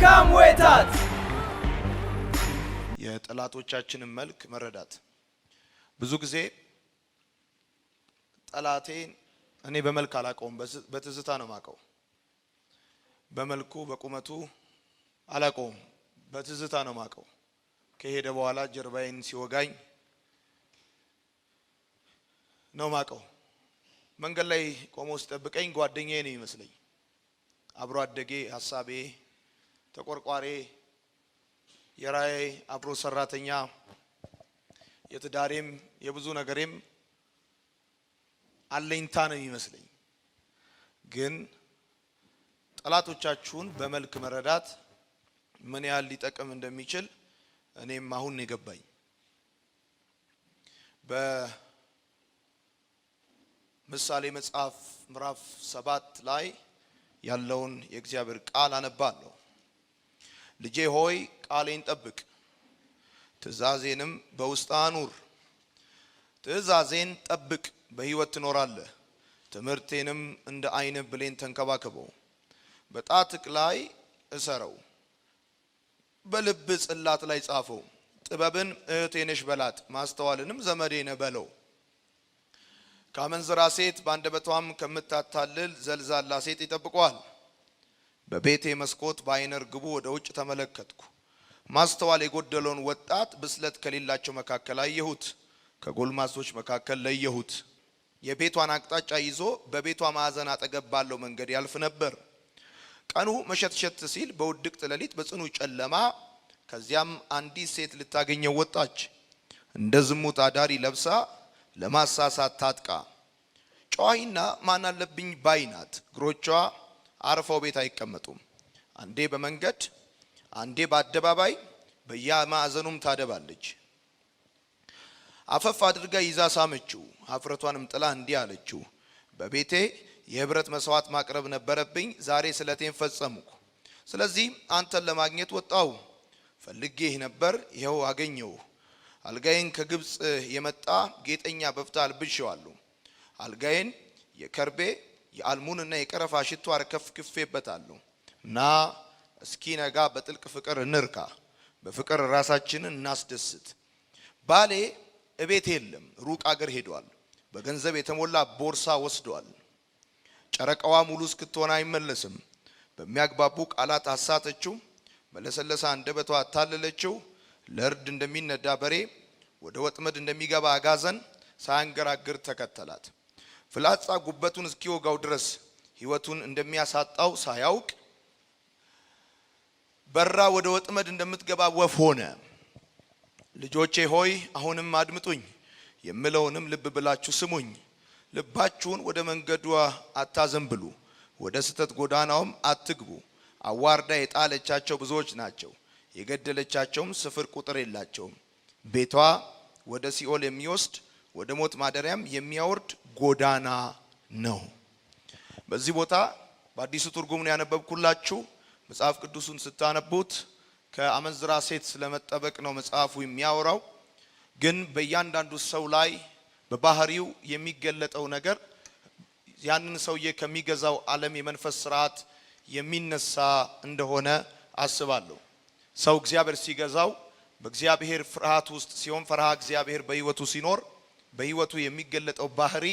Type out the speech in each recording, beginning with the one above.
መልካም ወይታት የጠላቶቻችንን መልክ መረዳት። ብዙ ጊዜ ጠላቴን እኔ በመልክ አላቀውም፣ በትዝታ ነው ማቀው። በመልኩ በቁመቱ አላቀውም፣ በትዝታ ነው ማቀው። ከሄደ በኋላ ጀርባዬን ሲወጋኝ ነው ማቀው። መንገድ ላይ ቆሞ ሲጠብቀኝ ጓደኛዬ ነው ይመስለኝ፣ አብሮ አደጌ፣ ሐሳቤ፣ ተቆርቋሬ፣ የራዬ አብሮ ሰራተኛ፣ የትዳሬም የብዙ ነገሬም አለኝታ ነው ይመስለኝ። ግን ጠላቶቻችሁን በመልክ መረዳት ምን ያህል ሊጠቅም እንደሚችል እኔም አሁን የገባኝ። በምሳሌ መጽሐፍ ምዕራፍ 7 ላይ ያለውን የእግዚአብሔር ቃል አነባለሁ። ልጄ ሆይ ቃሌን ጠብቅ፣ ትእዛዜንም በውስጥ አኑር። ትእዛዜን ጠብቅ በሕይወት ትኖራለህ። ትምህርቴንም እንደ ዓይን ብሌን ተንከባከበው። በጣትህ ላይ እሰረው፣ በልብ ጽላት ላይ ጻፈው። ጥበብን እህቴ ነሽ በላት፣ ማስተዋልንም ዘመዴ ነህ በለው። ካመንዝራ ሴት በአንደበቷም ከምታታልል ዘልዛላ ሴት ይጠብቀዋል። በቤቴ መስኮት በዓይነ ርግቡ ወደ ውጭ ተመለከትኩ። ማስተዋል የጎደለውን ወጣት ብስለት ከሌላቸው መካከል አየሁት፣ ከጎልማሶች መካከል ለየሁት። የቤቷን አቅጣጫ ይዞ በቤቷ ማዕዘን አጠገብ ባለው መንገድ ያልፍ ነበር። ቀኑ መሸትሸት ሲል በውድቅት ሌሊት በጽኑ ጨለማ ከዚያም አንዲት ሴት ልታገኘው ወጣች። እንደ ዝሙት አዳሪ ለብሳ ለማሳሳት ታጥቃ፣ ጨዋይና ማን አለብኝ ባይ ናት። እግሮቿ አርፈው ቤት አይቀመጡም። አንዴ በመንገድ አንዴ በአደባባይ በየማዕዘኑም ታደባለች። አፈፍ አድርጋ ይዛ ሳመችው፣ ኀፍረቷንም ጥላ እንዲህ አለችው፣ በቤቴ የህብረት መስዋዕት ማቅረብ ነበረብኝ፣ ዛሬ ስለቴን ፈጸምኩ። ስለዚህ አንተን ለማግኘት ወጣው፣ ፈልጌህ ነበር፣ ይኸው አገኘሁ። አልጋዬን ከግብጽ የመጣ ጌጠኛ በፍታ አልብሼዋለሁ። አልጋዬን የከርቤ የአልሙንና የቀረፋ ሽቶ አርከፍክፌበታለሁ። ና እስኪ ነጋ በጥልቅ ፍቅር እንርካ፣ በፍቅር ራሳችንን እናስደስት። ባሌ እቤት የለም፣ ሩቅ አገር ሄዷል። በገንዘብ የተሞላ ቦርሳ ወስዷል። ጨረቃዋ ሙሉ እስክትሆን አይመለስም። በሚያግባቡ ቃላት አሳተችው፣ በለሰለሰ አንደበቷ አታለለችው። ለእርድ እንደሚነዳ በሬ ወደ ወጥመድ እንደሚገባ አጋዘን ሳያንገራግር ተከተላት። ፍላጻ ጉበቱን እስኪወጋው ድረስ ሕይወቱን እንደሚያሳጣው ሳያውቅ በራ ወደ ወጥመድ እንደምትገባ ወፍ ሆነ። ልጆቼ ሆይ አሁንም አድምጡኝ፣ የምለውንም ልብ ብላችሁ ስሙኝ። ልባችሁን ወደ መንገዷ አታዘንብሉ፣ ወደ ስተት ጎዳናውም አትግቡ። አዋርዳ የጣለቻቸው ብዙዎች ናቸው፣ የገደለቻቸውም ስፍር ቁጥር የላቸውም። ቤቷ ወደ ሲኦል የሚወስድ ወደ ሞት ማደሪያም የሚያወርድ ጎዳና ነው። በዚህ ቦታ በአዲሱ ትርጉም ነው ያነበብኩላችሁ። መጽሐፍ ቅዱሱን ስታነቡት ከአመንዝራ ሴት ስለመጠበቅ ነው መጽሐፉ የሚያወራው። ግን በእያንዳንዱ ሰው ላይ በባህሪው የሚገለጠው ነገር ያንን ሰውዬ ከሚገዛው ዓለም የመንፈስ ስርዓት የሚነሳ እንደሆነ አስባለሁ። ሰው እግዚአብሔር ሲገዛው በእግዚአብሔር ፍርሃት ውስጥ ሲሆን፣ ፈርሃ እግዚአብሔር በሕይወቱ ሲኖር በሕይወቱ የሚገለጠው ባህሪ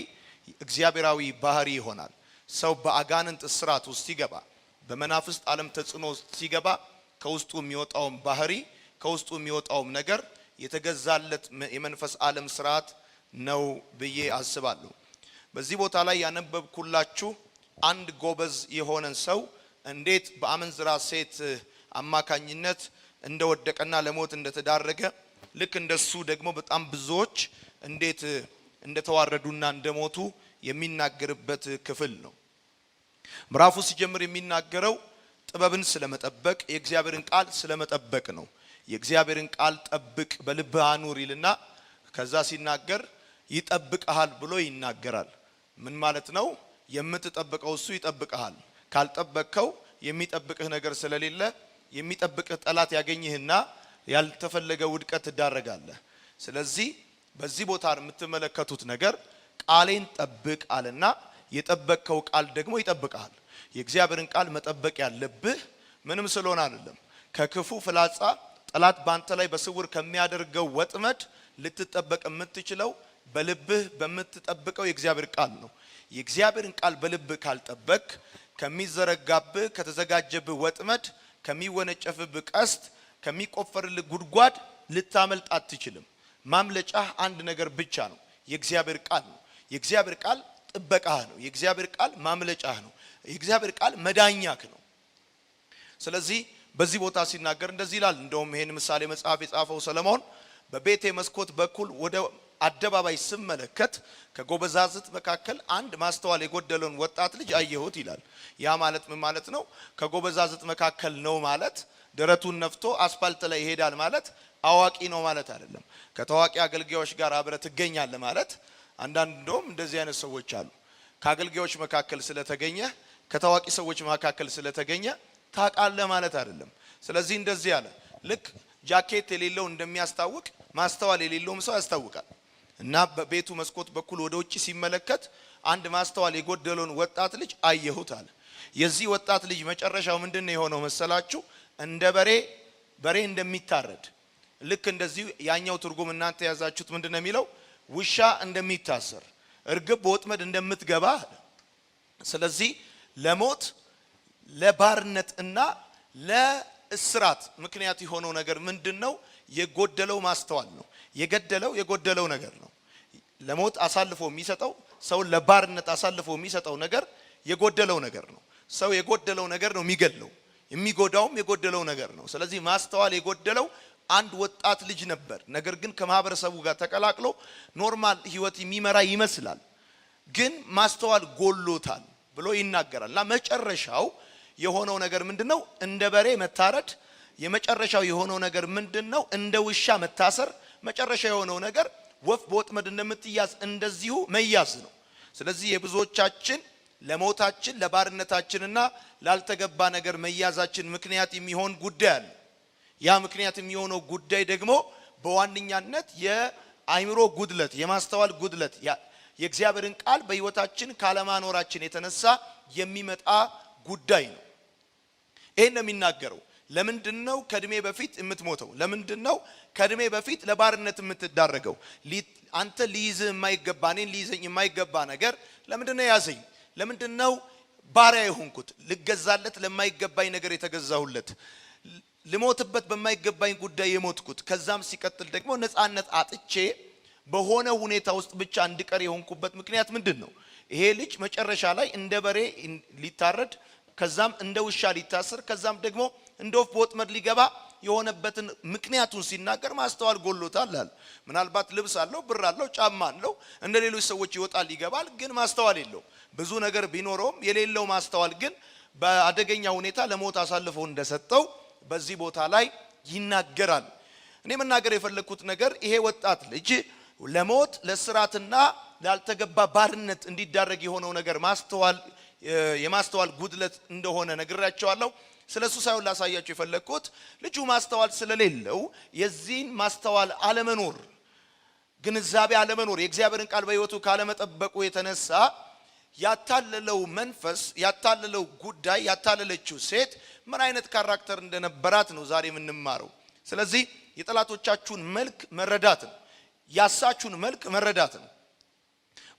እግዚአብሔራዊ ባህሪ ይሆናል። ሰው በአጋንንት እስራት ውስጥ ሲገባ፣ በመናፍስት ዓለም ተጽዕኖ ሲገባ ከውስጡ የሚወጣውም ባህሪ ከውስጡ የሚወጣውም ነገር የተገዛለት የመንፈስ ዓለም ስርዓት ነው ብዬ አስባለሁ። በዚህ ቦታ ላይ ያነበብኩላችሁ አንድ ጎበዝ የሆነን ሰው እንዴት በአመንዝራ ሴት አማካኝነት እንደወደቀና ለሞት እንደተዳረገ፣ ልክ እንደሱ ደግሞ በጣም ብዙዎች እንዴት እንደተዋረዱና እንደሞቱ የሚናገርበት ክፍል ነው። ምዕራፉ ሲጀምር የሚናገረው ጥበብን ስለመጠበቅ የእግዚአብሔርን ቃል ስለመጠበቅ ነው። የእግዚአብሔርን ቃል ጠብቅ በልብህ አኑር ይልና ከዛ ሲናገር ይጠብቅሃል ብሎ ይናገራል። ምን ማለት ነው? የምትጠብቀው እሱ ይጠብቅሃል። ካልጠበቅከው የሚጠብቅህ ነገር ስለሌለ የሚጠብቅህ ጠላት ያገኝህና ያልተፈለገ ውድቀት ትዳረጋለህ። ስለዚህ በዚህ ቦታ የምትመለከቱት ነገር ቃሌን ጠብቅ አለና የጠበቅከው ቃል ደግሞ ይጠብቅሃል። የእግዚአብሔርን ቃል መጠበቅ ያለብህ ምንም ስለሆነ አይደለም። ከክፉ ፍላጻ ጠላት ባንተ ላይ በስውር ከሚያደርገው ወጥመድ ልትጠበቅ የምትችለው በልብህ በምትጠብቀው የእግዚአብሔር ቃል ነው። የእግዚአብሔርን ቃል በልብህ ካልጠበቅ ከሚዘረጋብህ ከተዘጋጀብህ ወጥመድ ከሚወነጨፍብህ ቀስት ከሚቆፈርልህ ጉድጓድ ልታመልጥ አትችልም። ማምለጫህ አንድ ነገር ብቻ ነው፣ የእግዚአብሔር ቃል ነው። የእግዚአብሔር ቃል ጥበቃህ ነው። የእግዚአብሔር ቃል ማምለጫህ ነው። የእግዚአብሔር ቃል መዳኛህ ነው። ስለዚህ በዚህ ቦታ ሲናገር እንደዚህ ይላል። እንደውም ይሄን ምሳሌ መጽሐፍ የጻፈው ሰለሞን በቤቴ መስኮት በኩል ወደ አደባባይ ስመለከት ከጎበዛዝት መካከል አንድ ማስተዋል የጎደለውን ወጣት ልጅ አየሁት ይላል። ያ ማለት ምን ማለት ነው? ከጎበዛዝት መካከል ነው ማለት ደረቱን ነፍቶ አስፋልት ላይ ይሄዳል ማለት አዋቂ ነው ማለት አይደለም። ከታዋቂ አገልጋዮች ጋር አብረ ትገኛለህ ማለት አንዳንድ እንደውም እንደዚህ አይነት ሰዎች አሉ። ከአገልጋዮች መካከል ስለተገኘ ከታዋቂ ሰዎች መካከል ስለተገኘ ታውቃለህ ማለት አይደለም። ስለዚህ እንደዚህ ያለ ልክ ጃኬት የሌለው እንደሚያስታውቅ ማስተዋል የሌለውም ሰው ያስታውቃል። እና በቤቱ መስኮት በኩል ወደ ውጪ ሲመለከት አንድ ማስተዋል የጎደለውን ወጣት ልጅ አየሁት አለ። የዚህ ወጣት ልጅ መጨረሻው ምንድነው የሆነው መሰላችሁ? እንደ በሬ እንደሚታረድ ልክ እንደዚህ ያኛው ትርጉም እናንተ ያዛችሁት ምንድነው የሚለው? ውሻ እንደሚታሰር እርግብ በወጥመድ እንደምትገባ። ስለዚህ ለሞት ለባርነት እና ለእስራት ምክንያት የሆነው ነገር ምንድነው? የጎደለው ማስተዋል ነው። የጎደለው ነገር ነው። ለሞት አሳልፎ የሚሰጠው ሰው ለባርነት አሳልፎ የሚሰጠው ነገር የጎደለው ነገር ነው። ሰው የጎደለው ነገር ነው የሚገለው፣ የሚጎዳውም የጎደለው ነገር ነው። ስለዚህ ማስተዋል የጎደለው አንድ ወጣት ልጅ ነበር። ነገር ግን ከማህበረሰቡ ጋር ተቀላቅሎ ኖርማል ህይወት የሚመራ ይመስላል፣ ግን ማስተዋል ጎሎታል ብሎ ይናገራል። እና መጨረሻው የሆነው ነገር ምንድነው? እንደ በሬ መታረድ። የመጨረሻው የሆነው ነገር ምንድነው? እንደ ውሻ መታሰር። መጨረሻ የሆነው ነገር ወፍ በወጥመድ እንደምትያዝ እንደዚሁ መያዝ ነው። ስለዚህ የብዙዎቻችን ለሞታችን ለባርነታችንና ላልተገባ ነገር መያዛችን ምክንያት የሚሆን ጉዳይ አለ። ያ ምክንያት የሚሆነው ጉዳይ ደግሞ በዋነኛነት የአእምሮ ጉድለት፣ የማስተዋል ጉድለት፣ የእግዚአብሔርን ቃል በህይወታችን ካለማኖራችን የተነሳ የሚመጣ ጉዳይ ነው። ይሄን ነው የሚናገረው። ለምንድነው ከእድሜ በፊት የምትሞተው? ለምንድነው ከእድሜ በፊት ለባርነት የምትዳረገው? አንተ ሊይዝ የማይገባ እኔን ሊይዘኝ የማይገባ ነገር ለምንድነው ያዘኝ? ለምንድነው ባሪያ የሆንኩት? ልገዛለት ለማይገባኝ ነገር የተገዛሁለት፣ ልሞትበት በማይገባኝ ጉዳይ የሞትኩት። ከዛም ሲቀጥል ደግሞ ነፃነት አጥቼ በሆነ ሁኔታ ውስጥ ብቻ እንድቀር የሆንኩበት ምክንያት ምንድነው? ይሄ ልጅ መጨረሻ ላይ እንደ በሬ ሊታረድ፣ ከዛም እንደ ውሻ ሊታሰር፣ ከዛም ደግሞ እንደ ወፍ በወጥመድ ሊገባ የሆነበትን ምክንያቱን ሲናገር ማስተዋል ጎሎታል አለ። ምናልባት ልብስ አለው፣ ብር አለው፣ ጫማ አለው፣ እንደ ሌሎች ሰዎች ይወጣል ይገባል፣ ግን ማስተዋል የለው። ብዙ ነገር ቢኖረውም የሌለው ማስተዋል ግን በአደገኛ ሁኔታ ለሞት አሳልፎ እንደሰጠው በዚህ ቦታ ላይ ይናገራል። እኔ መናገር የፈለኩት ነገር ይሄ ወጣት ልጅ ለሞት ለስራትና ላልተገባ ባርነት እንዲዳረግ የሆነው ነገር የማስተዋል ጉድለት እንደሆነ ነግራቸዋለሁ። ስለሱ ሳይሆን ላሳያችሁ የፈለኩት ልጁ ማስተዋል ስለሌለው የዚህን ማስተዋል አለመኖር፣ ግንዛቤ አለመኖር፣ የእግዚአብሔርን ቃል በሕይወቱ ካለመጠበቁ የተነሳ ያታለለው መንፈስ፣ ያታለለው ጉዳይ፣ ያታለለችው ሴት ምን አይነት ካራክተር እንደነበራት ነው ዛሬ የምንማረው። ስለዚህ የጠላቶቻችሁን መልክ መረዳት ነው፣ ያሳችሁን መልክ መረዳት ነው።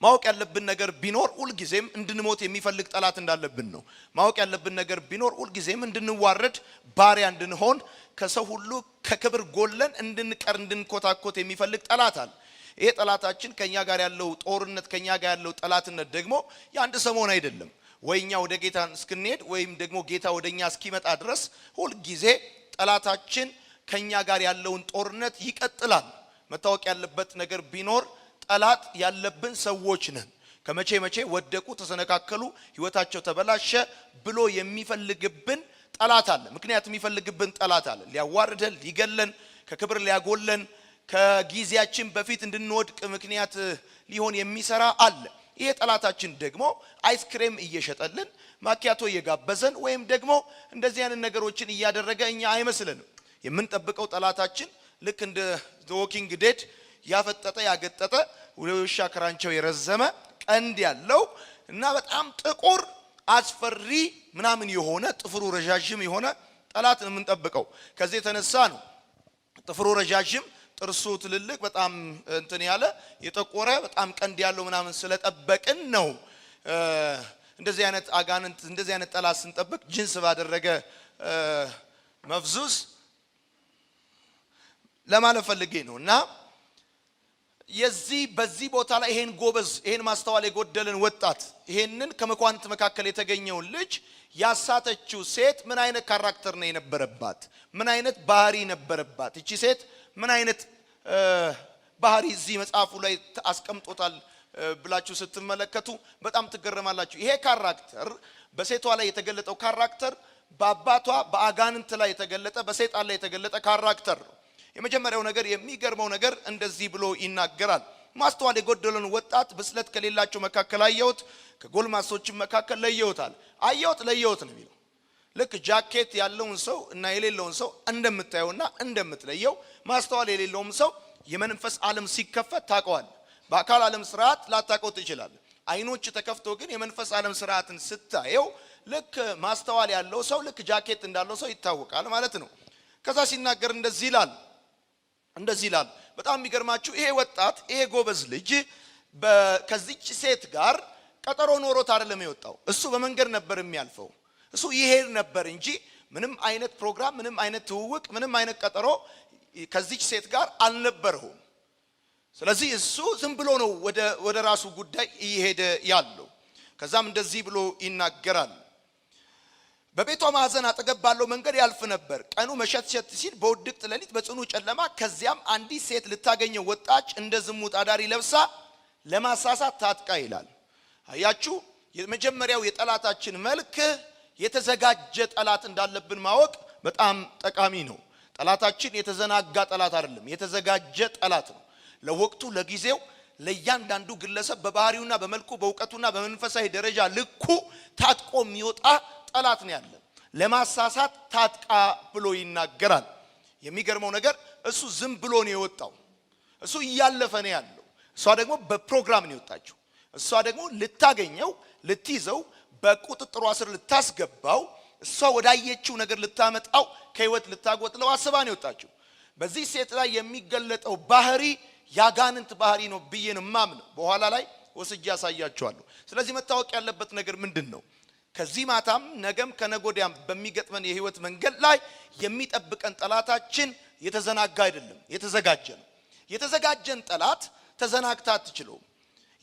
ማወቅ ያለብን ነገር ቢኖር ሁልጊዜም እንድንሞት የሚፈልግ ጠላት እንዳለብን ነው። ማወቅ ያለብን ነገር ቢኖር ሁልጊዜም እንድንዋረድ፣ ባሪያ እንድንሆን፣ ከሰው ሁሉ ከክብር ጎለን እንድንቀር፣ እንድንኮታኮት የሚፈልግ ጠላት አለ። ይሄ ጠላታችን ከኛ ጋር ያለው ጦርነት፣ ከኛ ጋር ያለው ጠላትነት ደግሞ የአንድ ሰሞን አይደለም። ወይኛ ወደ ጌታ እስክንሄድ ወይም ደግሞ ጌታ ወደኛ እስኪመጣ ድረስ ሁልጊዜ ጠላታችን ከኛ ጋር ያለውን ጦርነት ይቀጥላል። መታወቅ ያለበት ነገር ቢኖር ጠላት ያለብን ሰዎች ነን። ከመቼ ወደቁ፣ ተሰነካከሉ፣ ህይወታቸው ተበላሸ ብሎ የሚፈልግብን ጠላት አለ። ምክንያቱም የሚፈልግብን ጠላት አለ። ሊያዋርደን፣ ሊገለን፣ ከክብር ሊያጎለን፣ ከጊዜያችን በፊት እንድንወድቅ ምክንያት ሊሆን የሚሰራ አለ። ይሄ ጠላታችን ደግሞ አይስክሬም እየሸጠልን፣ ማኪያቶ እየጋበዘን ወይም ደግሞ እንደዚህ አይነት ነገሮችን እያደረገ እኛ አይመስልንም። የምንጠብቀው ጠላታችን ልክ እንደ ዎኪንግ ዴድ ያፈጠጠ ያገጠጠ ውሻ ክራንቸው የረዘመ ቀንድ ያለው እና በጣም ጥቁር አስፈሪ ምናምን የሆነ ጥፍሩ ረጃጅም የሆነ ጠላትን የምንጠብቀው። ከዚህ የተነሳ ነው ጥፍሩ ረጃጅም ጥርሱ ትልልቅ በጣም እንትን ያለ የጠቆረ በጣም ቀንድ ያለው ምናምን ስለጠበቅን ነው እንደዚህ አይነት አጋንንት እንደዚህ አይነት ጠላት ስንጠብቅ ጅንስ ባደረገ መፍዙስ ለማለት ፈልጌ ነውና በዚህ ቦታ ላይ ይሄን ጎበዝ ይሄን ማስተዋል የጎደለን ወጣት ይሄንን ከመኳንንት መካከል የተገኘውን ልጅ ያሳተችው ሴት ምን አይነት ካራክተር ነው የነበረባት? ምን አይነት ባህሪ ነበረባት? እቺ ሴት ምን አይነት ባህሪ እዚህ መጽሐፉ ላይ አስቀምጦታል ብላችሁ ስትመለከቱ በጣም ትገረማላችሁ። ይሄ ካራክተር በሴቷ ላይ የተገለጠው ካራክተር በአባቷ በአጋንንት ላይ የተገለጠ በሰይጣን ላይ የተገለጠ ካራክተር ነው። የመጀመሪያው ነገር የሚገርመው ነገር እንደዚህ ብሎ ይናገራል። ማስተዋል የጎደለን ወጣት ብስለት ከሌላቸው መካከል አየሁት፣ ከጎልማሶችም መካከል ለየሁታል። አየሁት ለየሁት ነው የሚለው። ልክ ጃኬት ያለውን ሰው እና የሌለውን ሰው እንደምታየውና እንደምትለየው ማስተዋል የሌለውም ሰው የመንፈስ ዓለም ሲከፈት ታውቀዋል። በአካል ዓለም ስርዓት ላታውቀው ትችላለህ። አይኖች ተከፍቶ ግን የመንፈስ ዓለም ስርዓትን ስታየው ልክ ማስተዋል ያለው ሰው ልክ ጃኬት እንዳለው ሰው ይታወቃል ማለት ነው። ከዛ ሲናገር እንደዚህ ይላል። በጣም የሚገርማችሁ ይሄ ወጣት ይሄ ጎበዝ ልጅ ከዚች ሴት ጋር ቀጠሮ ኖሮት አይደለም የወጣው። እሱ በመንገድ ነበር የሚያልፈው። እሱ ይሄድ ነበር እንጂ ምንም አይነት ፕሮግራም፣ ምንም አይነት ትውውቅ፣ ምንም አይነት ቀጠሮ ከዚች ሴት ጋር አልነበረውም። ስለዚህ እሱ ዝም ብሎ ነው ወደ ራሱ ጉዳይ እየሄደ ያለው። ከዛም እንደዚህ ብሎ ይናገራል። በቤቷ ማዕዘን አጠገብ ባለው መንገድ ያልፍ ነበር። ቀኑ መሸትሸት ሲል በውድቅት ሌሊት በጽኑ ጨለማ ከዚያም አንዲት ሴት ልታገኘው ወጣች፣ እንደ ዝሙት አዳሪ ለብሳ ለማሳሳት ታጥቃ ይላል። አያችሁ፣ የመጀመሪያው የጠላታችን መልክ የተዘጋጀ ጠላት እንዳለብን ማወቅ በጣም ጠቃሚ ነው። ጠላታችን የተዘናጋ ጠላት አይደለም፣ የተዘጋጀ ጠላት ነው። ለወቅቱ ለጊዜው ለእያንዳንዱ ግለሰብ በባህሪውና በመልኩ በእውቀቱና በመንፈሳዊ ደረጃ ልኩ ታጥቆ የሚወጣ ጠላት ነው ያለ። ለማሳሳት ታጥቃ ብሎ ይናገራል። የሚገርመው ነገር እሱ ዝም ብሎ ነው የወጣው። እሱ እያለፈ ነው ያለው። እሷ ደግሞ በፕሮግራም ነው የወጣችው። እሷ ደግሞ ልታገኘው ልትይዘው በቁጥጥሯ ስር ልታስገባው እሷ ወዳየችው ነገር ልታመጣው ከህይወት ልታጎጥለው አስባ ነው የወጣችው። በዚህ ሴት ላይ የሚገለጠው ባህሪ ያጋንንት ባህሪ ነው ብዬን ማምነው በኋላ ላይ ወስጄ ያሳያቸዋለሁ። ስለዚህ መታወቅ ያለበት ነገር ምንድነው? ከዚህ ማታም ነገም ከነጎዲያም በሚገጥመን የህይወት መንገድ ላይ የሚጠብቀን ጠላታችን የተዘናጋ አይደለም፣ የተዘጋጀ ነው። የተዘጋጀን ጠላት ተዘናግታ አትችለውም።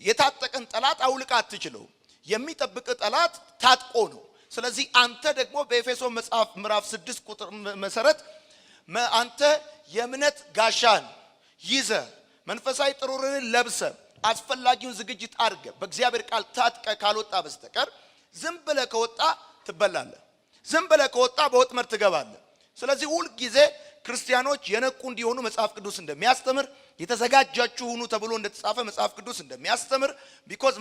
የታጠቀን ጠላት አውልቃ አትችለውም። የሚጠብቅ ጠላት ታጥቆ ነው። ስለዚህ አንተ ደግሞ በኤፌሶን መጽሐፍ ምዕራፍ 6 ቁጥር መሰረት አንተ የእምነት ጋሻን ይዘ መንፈሳዊ ጥሩርን ለብሰ አስፈላጊውን ዝግጅት አድርገ በእግዚአብሔር ቃል ታጥቀ ካልወጣ በስተቀር ዝም ብለህ ከወጣ ትበላለህ። ዝም ብለህ ከወጣ በወጥመድ ትገባለህ። ስለዚህ ሁሉ ጊዜ ክርስቲያኖች የነቁ እንዲሆኑ መጽሐፍ ቅዱስ እንደሚያስተምር የተዘጋጃችሁ ሁኑ ተብሎ እንደተጻፈ መጽሐፍ ቅዱስ እንደሚያስተምር ቢኮዝ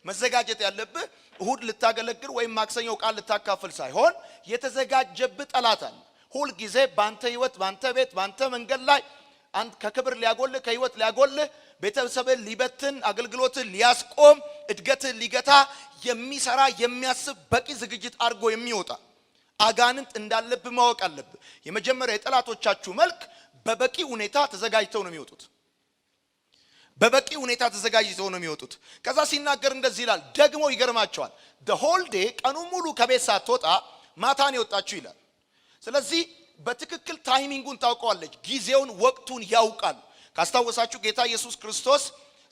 መዘጋጀት ያለብህ እሁድ ልታገለግል ወይም ማክሰኞ ቃል ልታካፍል ሳይሆን የተዘጋጀብህ ጠላት አለ። ሁሉ ጊዜ ባንተ ህይወት፣ ባንተ ቤት፣ ባንተ መንገድ ላይ አንተ ከክብር ሊያጎልህ ከህይወት ሊያጎልህ ቤተሰብን ሊበትን አገልግሎትን ሊያስቆም እድገትን ሊገታ የሚሰራ የሚያስብ በቂ ዝግጅት አድርጎ የሚወጣ አጋንንት እንዳለብህ ማወቅ አለብህ። የመጀመሪያ የጠላቶቻችሁ መልክ በበቂ ሁኔታ ተዘጋጅተው ነው የሚወጡት። በበቂ ሁኔታ ተዘጋጅተው ነው የሚወጡት። ከዛ ሲናገር እንደዚህ ይላል። ደግሞ ይገርማቸዋል። the whole day ቀኑን ሙሉ ከቤት ሳትወጣ ማታን የወጣችሁ ይላል። ስለዚህ በትክክል ታይሚንጉን ታውቀዋለች። ጊዜውን ወቅቱን ያውቃል። ካስታወሳችሁ ጌታ ኢየሱስ ክርስቶስ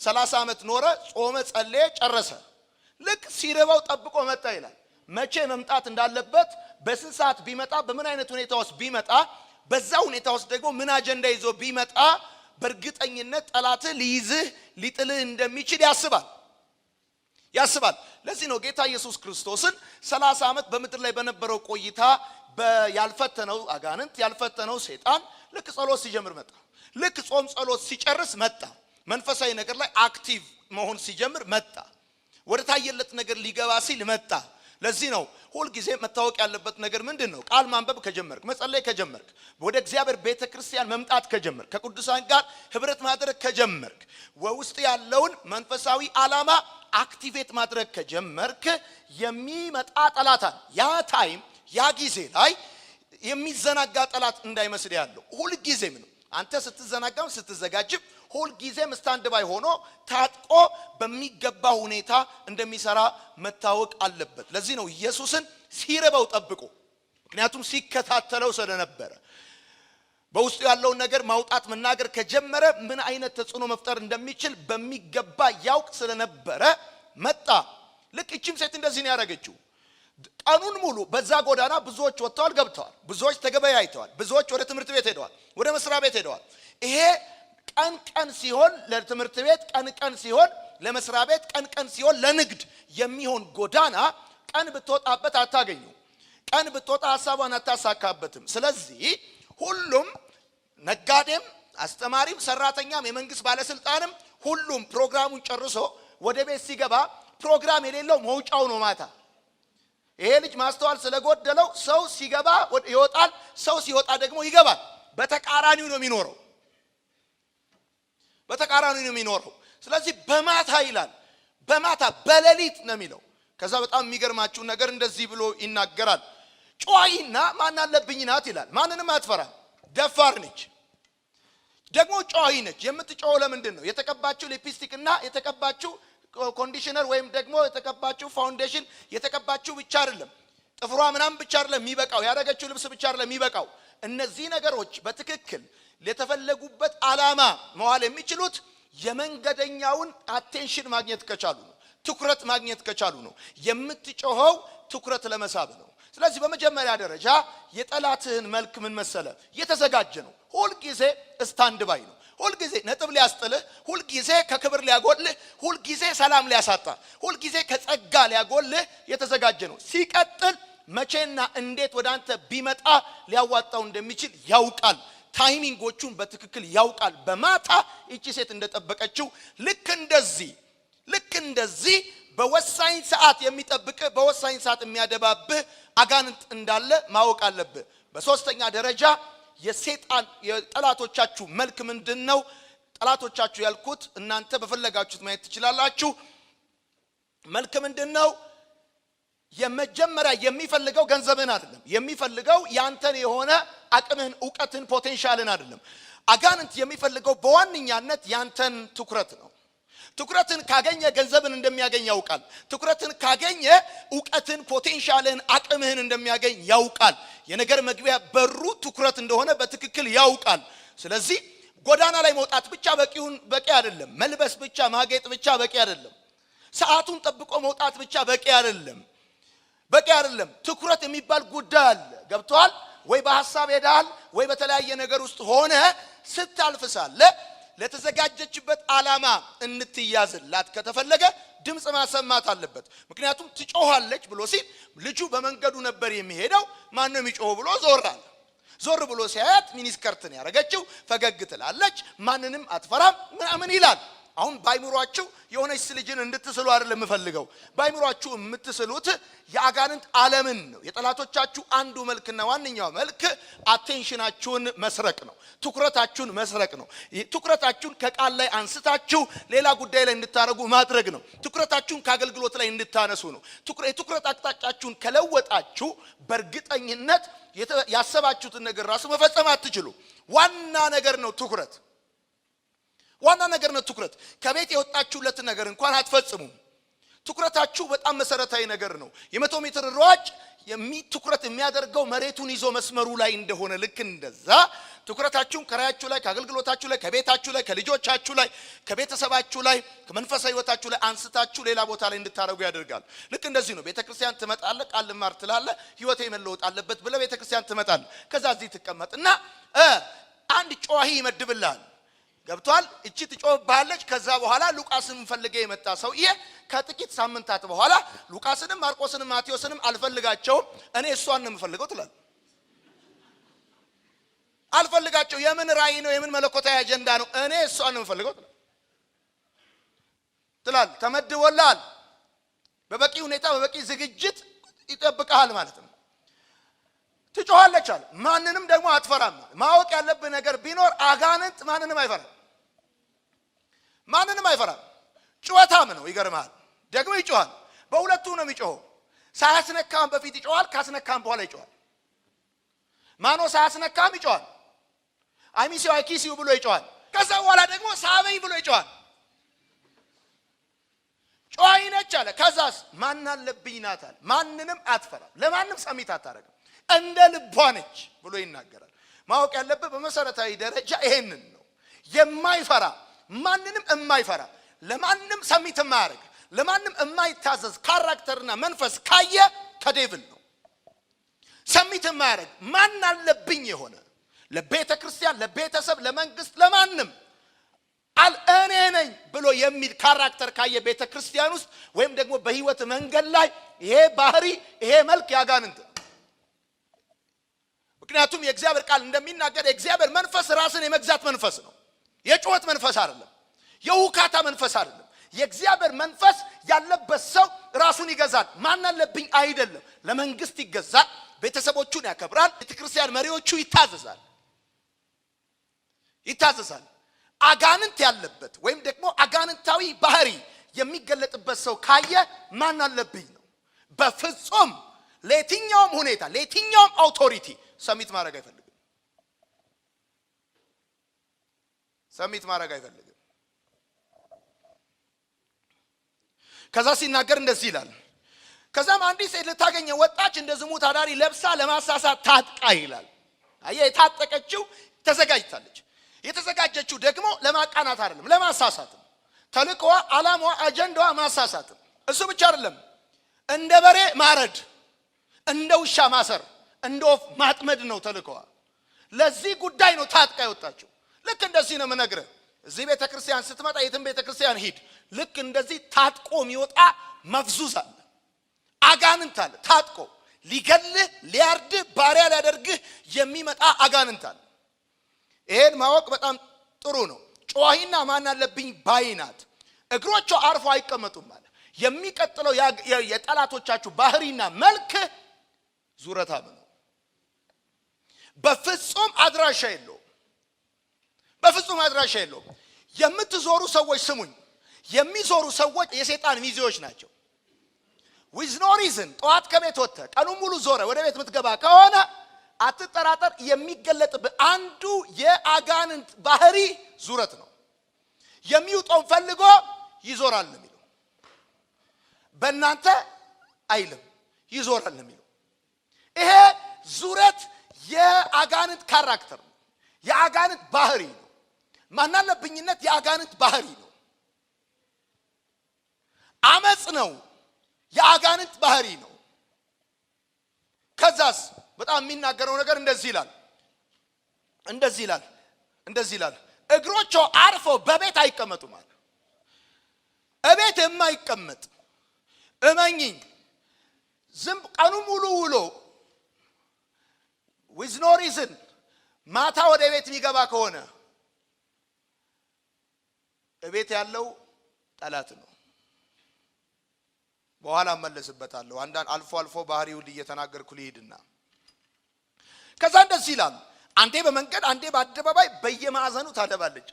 30 ዓመት ኖረ፣ ጾመ፣ ጸለየ፣ ጨረሰ። ልክ ሲረባው ጠብቆ መጣ ይላል። መቼ መምጣት እንዳለበት በስንት ሰዓት ቢመጣ በምን አይነት ሁኔታ ውስጥ ቢመጣ በዛ ሁኔታ ውስጥ ደግሞ ምን አጀንዳ ይዞ ቢመጣ በእርግጠኝነት ጠላት ሊይዝህ ሊጥልህ እንደሚችል ያስባል። ለዚህ ነው ጌታ ኢየሱስ ክርስቶስን 30 ዓመት በምድር ላይ በነበረው ቆይታ ያልፈተነው አጋንንት ያልፈተነው ሰይጣን ልክ ጸሎት ሲጀምር መጣ። ልክ ጾም ጸሎት ሲጨርስ መጣ። መንፈሳዊ ነገር ላይ አክቲቭ መሆን ሲጀምር መጣ። ወደ ታየለት ነገር ሊገባ ሲል መጣ። ለዚህ ነው ሁሉ ጊዜ መታወቅ ያለበት ነገር ምንድነው? ቃል ማንበብ ከጀመርክ፣ መጸለይ ከጀመርክ፣ ወደ እግዚአብሔር ቤተክርስቲያን መምጣት ከጀመርክ፣ ከቅዱሳን ጋር ህብረት ማድረግ ከጀመርክ፣ ወውስጥ ያለውን መንፈሳዊ ዓላማ አክቲቬት ማድረግ ከጀመርክ የሚመጣ ጠላታን ያ ታይም ያ ጊዜ ላይ የሚዘናጋ ጠላት እንዳይመስል ያለው ሁሉ ጊዜም ነው። አንተ ስትዘናጋም ስትዘጋጅም ሁሉ ጊዜም ስታንድ ባይ ሆኖ ታጥቆ በሚገባ ሁኔታ እንደሚሰራ መታወቅ አለበት። ለዚህ ነው ኢየሱስን ሲረበው ጠብቆ፣ ምክንያቱም ሲከታተለው ስለነበረ በውስጡ ያለውን ነገር ማውጣት መናገር ከጀመረ ምን አይነት ተጽዕኖ መፍጠር እንደሚችል በሚገባ ያውቅ ስለነበረ መጣ። ልክ እቺም ሴት እንደዚህ ነው ያደረገችው። ቀኑን ሙሉ በዛ ጎዳና ብዙዎች ወጥተዋል ገብተዋል፣ ብዙዎች ተገበያይተዋል፣ ብዙዎች ወደ ትምህርት ቤት ሄደዋል፣ ወደ መስሪያ ቤት ሄደዋል። ይሄ ቀን ሲሆን ለትምህርት ቤት፣ ቀን ሲሆን ለመስሪያ ቤት፣ ቀን ሲሆን ለንግድ የሚሆን ጎዳና ቀን ብትወጣበት አታገኙ። ቀን ብትወጣ ሐሳቧን አታሳካበትም። ስለዚህ ሁሉም ነጋዴም፣ አስተማሪም፣ ሰራተኛም፣ የመንግስት ባለስልጣንም ሁሉም ፕሮግራሙን ጨርሶ ወደ ቤት ሲገባ ፕሮግራም የሌለው መውጫው ነው ማታ። ይሄ ልጅ ማስተዋል ስለጎደለው ሰው ሲገባ ይወጣል፣ ሰው ሲወጣ ደግሞ ይገባል። በተቃራኒው ነው የሚኖረው፣ በተቃራኒው ነው የሚኖረው። ስለዚህ በማታ ይላል፣ በማታ በሌሊት ነው የሚለው። ከዛ በጣም የሚገርማችሁ ነገር እንደዚህ ብሎ ይናገራል። ጮይና ማን አለብኝ ናት ይላል። ማንንም አትፈራም፣ ደፋር ነች፣ ደግሞ ጮይ ነች። የምትጮው ለምንድን ነው? የተቀባችው ሊፕስቲክና የተቀባችው ኮንዲሽነር ወይም ደግሞ የተቀባችው ፋውንዴሽን የተቀባችው ብቻ አይደለም፣ ጥፍሯ ምናምን ብቻ አይደለም የሚበቃው፣ ያደረገችው ልብስ ብቻ አይደለም የሚበቃው። እነዚህ ነገሮች በትክክል ለተፈለጉበት ዓላማ መዋል የሚችሉት የመንገደኛውን አቴንሽን ማግኘት ከቻሉ ነው፣ ትኩረት ማግኘት ከቻሉ ነው። የምትጮኸው ትኩረት ለመሳብ ነው። ስለዚህ በመጀመሪያ ደረጃ የጠላትህን መልክ ምን መሰለ? የተዘጋጀ ነው። ሁል ጊዜ ስታንድ ባይ ነው። ሁል ጊዜ ነጥብ ሊያስጥልህ፣ ሁል ጊዜ ከክብር ሊያጎልህ፣ ሁል ጊዜ ሰላም ሊያሳጣ፣ ሁል ጊዜ ከጸጋ ሊያጎልህ የተዘጋጀ ነው። ሲቀጥል መቼና እንዴት ወደ አንተ ቢመጣ ሊያዋጣው እንደሚችል ያውቃል። ታይሚንጎቹን በትክክል ያውቃል። በማታ እቺ ሴት እንደጠበቀችው ልክ እንደዚህ በወሳኝ ሰዓት የሚጠብቅ በወሳኝ ሰዓት የሚያደባብህ አጋንንት እንዳለ ማወቅ አለብህ። በሶስተኛ ደረጃ የሰይጣን የጠላቶቻችሁ መልክ ምንድነው? ጠላቶቻችሁ ያልኩት እናንተ በፈለጋችሁት ማየት ትችላላችሁ። መልክ ምንድነው? የመጀመሪያ የሚፈልገው ገንዘብህን አይደለም። የሚፈልገው ያንተን የሆነ አቅምህን፣ ዕውቀትን፣ ፖቴንሻልን አይደለም። አጋንንት የሚፈልገው በዋነኛነት ያንተን ትኩረት ነው። ትኩረትን ካገኘ ገንዘብን እንደሚያገኝ ያውቃል። ትኩረትን ካገኘ ዕውቀትን፣ ፖቴንሻልን፣ አቅምህን እንደሚያገኝ ያውቃል። የነገር መግቢያ በሩ ትኩረት እንደሆነ በትክክል ያውቃል። ስለዚህ ጎዳና ላይ መውጣት ብቻ በቂ አይደለም። መልበስ ብቻ፣ ማጌጥ ብቻ በቂ አይደለም። ሰዓቱን ጠብቆ መውጣት ብቻ በቂ አይደለም። ትኩረት የሚባል ጉዳይ አለ። ገብቷል ወይ? በሐሳብ ሄዳል ወይ በተለያየ ነገር ውስጥ ሆነ ስታልፍ ሳለ ለተዘጋጀችበት ዓላማ እንትያዝላት ከተፈለገ ድምጽ ማሰማት አለበት። ምክንያቱም ትጮሃለች ብሎ ሲል ልጁ በመንገዱ ነበር የሚሄደው። ማን ነው የሚጮህ ብሎ ዞር ብሎ ሲያያት ሚኒስከርትን ያረጋችው ፈገግ ትላለች፣ ማንንም አትፈራም ምናምን ይላል። አሁን ባይምሯችሁ የሆነች ልጅን እንድትስሉ አይደለም የምፈልገው። ባይምሯችሁ የምትስሉት የአጋንንት ዓለምን ነው። የጠላቶቻችሁ አንዱ መልክና ዋነኛው መልክ አቴንሽናችሁን መስረቅ ነው፣ ትኩረታችሁን መስረቅ ነው። ትኩረታችሁን ከቃል ላይ አንስታችሁ ሌላ ጉዳይ ላይ እንድታረጉ ማድረግ ነው። ትኩረታችሁን ከአገልግሎት ላይ እንድታነሱ ነው። የትኩረት አቅጣጫችሁን ከለወጣችሁ በእርግጠኝነት ያሰባችሁትን ነገር ራሱ መፈጸም አትችሉ። ዋና ነገር ነው ትኩረት። ከቤት የወጣችሁለት ነገር እንኳን አትፈጽሙም። ትኩረታችሁ በጣም መሰረታዊ ነገር ነው። የ100 ሜትር ሯጭ ትኩረት የሚያደርገው መሬቱን ይዞ መስመሩ ላይ እንደሆነ ልክ እንደዛ ትኩረታችሁን ከራያችሁ ላይ፣ ከአገልግሎታችሁ ላይ፣ ከቤታችሁ ላይ፣ ከልጆቻችሁ ላይ፣ ከቤተሰባችሁ ላይ፣ ከመንፈሳዊ ህይወታችሁ ላይ አንስታችሁ ሌላ ቦታ ላይ እንድታረጉ ያደርጋል። ልክ እንደዚህ ነው። ቤተክርስቲያን ትመጣለህ፣ ቃል ልማር ትላለህ፣ ህይወቴ መለወጥ አለበት ብለህ ቤተክርስቲያን ትመጣለህ። ከዛ እዚህ ትቀመጥና አንድ ጮሂ ይመድብልሃል። ገብቷል? እቺ ትጮህባለች። ከዛ በኋላ ሉቃስን ፈልገ የመጣ ሰውዬ ከጥቂት ሳምንታት በኋላ ሉቃስንም ማርቆስንም ማቴዎስንም አልፈልጋቸውም፣ እኔ እሷን ነው የምፈልገው ትላለህ። አልፈልጋቸው የምን ራእይ ነው? የምን መለኮታዊ አጀንዳ ነው? እኔ እሷን ነው የምፈልገው ትላለህ። ተመድቦልሃል። በበቂ ሁኔታ በበቂ ዝግጅት ይጠብቃል ማለት ነው። ትጮሃለች አለ። ማንንም ደግሞ አትፈራም። ማወቅ ያለብህ ነገር ቢኖር አጋንንት ማንንም አይፈራም። ጩኸታም ነው። ይገርማል። ደግሞ ይጮሃል። በሁለቱ ነው የሚጮኸው። ሳያስነካም በፊት ይጮሃል፣ ካስነካም በኋላ ይጮሃል። ማኖ ሳያስነካም ይጮሃል። አይሚሲው አይኪሲው ብሎ ይጮሃል። ከዛ በኋላ ደግሞ ሳበኝ ብሎ ይጮሃል። ጮይ ነች አለ። ከዛስ ማን አለብኝ ናት አለ። ማንንም አትፈራም፣ ለማንም ሰሚት አታረግም፣ እንደ ልቧ ነች ብሎ ይናገራል። ማወቅ ያለበት በመሰረታዊ ደረጃ ይሄንን ነው። የማይፈራ ማንንም የማይፈራ ለማንም ሰሚት የማያረግ ለማንም የማይታዘዝ ካራክተርና መንፈስ ካየ ከዴቪል ነው። ሰሚት የማያረግ ማን አለብኝ የሆነ ለቤተ ክርስቲያን፣ ለቤተሰብ፣ ለመንግስት፣ ለማንም እኔ ነኝ ብሎ የሚል ካራክተር ካየ ቤተ ክርስቲያን ውስጥ ወይም ደግሞ በህይወት መንገድ ላይ ይሄ ባህሪ ይሄ መልክ ያጋንንት። ምክንያቱም የእግዚአብሔር ቃል እንደሚናገር የእግዚአብሔር መንፈስ ራስን የመግዛት መንፈስ ነው። የጩኸት መንፈስ አይደለም፣ የውካታ መንፈስ አይደለም። የእግዚአብሔር መንፈስ ያለበት ሰው ራሱን ይገዛል። ማን አለብኝ አይደለም። ለመንግስት ይገዛል፣ ቤተሰቦቹን ያከብራል፣ ቤተክርስቲያን መሪዎቹ ይታዘዛል። አጋንንት ያለበት ወይም ደግሞ አጋንንታዊ ባህሪ የሚገለጥበት ሰው ካየ ማን አለብኝ ነው። በፍጹም ለየትኛውም ሁኔታ ለየትኛውም አውቶሪቲ ሰሚት ማድረግ አይፈልግም። ከዛ ሲናገር እንደዚህ ይላል። ከዛም አንዲት ሴት ልታገኘ ወጣች፣ እንደ ዝሙት አዳሪ ለብሳ ለማሳሳት ታጥቃ ይላል። አየ የታጠቀችው ተዘጋጅታለች። የተዘጋጀችው ደግሞ ለማቃናት አይደለም፣ ለማሳሳት ነው። ተልቆዋ፣ ዓላማዋ፣ አጀንዳዋ ማሳሳት ነው። እሱ ብቻ አይደለም፣ እንደ በሬ ማረድ፣ እንደ ውሻ ማሰር፣ እንደ ወፍ ማጥመድ ነው ተልቆዋ። ለዚህ ጉዳይ ነው ታጥቃ የወጣችው። ልክ እንደዚህ ነው የምነግርህ። እዚህ ቤተክርስቲያን ስትመጣ የትም ቤተክርስቲያን ሂድ፣ ልክ እንደዚህ ታጥቆ የሚወጣ መፍዙዝ አለ፣ አጋንንት አለ። ታጥቆ ሊገልህ ሊያርድህ ባሪያ ሊያደርግህ የሚመጣ አጋንንት አለ። ይሄን ማወቅ በጣም ጥሩ ነው። ጮሂና ማን አለብኝ ባይናት፣ እግሮቿ አርፎ አይቀመጡም ማለት የሚቀጥለው የጠላቶቻችሁ ባህሪና መልክ ዙረታም ነው። በፍጹም አድራሻ የለውም። የምትዞሩ ሰዎች ስሙኝ፣ የሚዞሩ ሰዎች የሰይጣን ሚዜዎች ናቸው። with no reason ጠዋት ከቤት ወጥተህ ቀኑን ሙሉ ዞረ ወደ ቤት የምትገባ ከሆነ አትጠራጠር፣ የሚገለጥብህ አንዱ የአጋንንት ባህሪ ዙረት ነው። የሚውጠውን ፈልጎ ይዞራል ነው የሚለው። በእናንተ አይልም፣ ይዞራል ነው የሚለው። ይሄ ዙረት የአጋንንት ካራክተር ነው፣ የአጋንንት ባህሪ ነው። ማናለብኝነት የአጋንንት ባህሪ ነው። አመጽ ነው፣ የአጋንንት ባህሪ ነው። ከዛስ በጣም የሚናገረው ነገር እንደዚህ ይላል እግሮቿ አርፈው በቤት አይቀመጡም አለ። እቤት የማይቀመጥ እመኝኝ ዝም ቀኑ ሙሉ ውሎ with no reason ማታ ወደ ቤት የሚገባ ከሆነ እቤት ያለው ጠላት ነው። በኋላ መለስበታለሁ። አንዳንድ አልፎ ባህሪው እየተናገርኩ ልሂድና ከዛ እንደዚህ ይላል። አንዴ በመንገድ አንዴ በአደባባይ በየማዕዘኑ ታደባለች።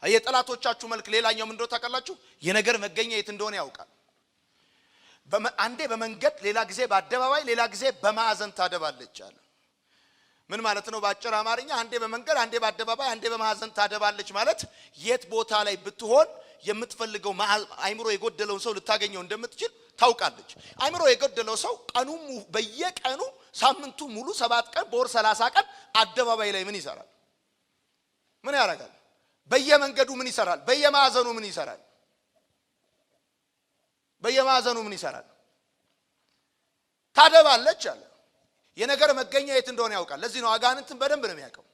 የጠላቶቻችሁ መልክ ሌላኛው ምንድነው ታውቃላችሁ? የነገር መገኛ የት እንደሆነ ያውቃል። አንዴ በመንገድ ሌላ ጊዜ በአደባባይ ሌላ ጊዜ በማዕዘን ታደባለች አለ። ምን ማለት ነው? በአጭር አማርኛ አንዴ በመንገድ አንዴ በአደባባይ አንዴ በማዕዘን ታደባለች ማለት የት ቦታ ላይ ብትሆን የምትፈልገው አይምሮ የጎደለውን ሰው ልታገኘው እንደምትችል ታውቃለች። አይምሮ የጎደለው ሰው በየቀኑ ሳምንቱ ሙሉ 7 ቀን በወር 30 ቀን አደባባይ ላይ ምን ይሰራል? ምን ያደርጋል? በየመንገዱ ምን ይሰራል? በየማዕዘኑ ምን ይሰራል? ታደባለች አለ። የነገር መገኛ የት እንደሆነ ያውቃል። ለዚህ ነው አጋንንትን በደንብ ነው የሚያውቀው።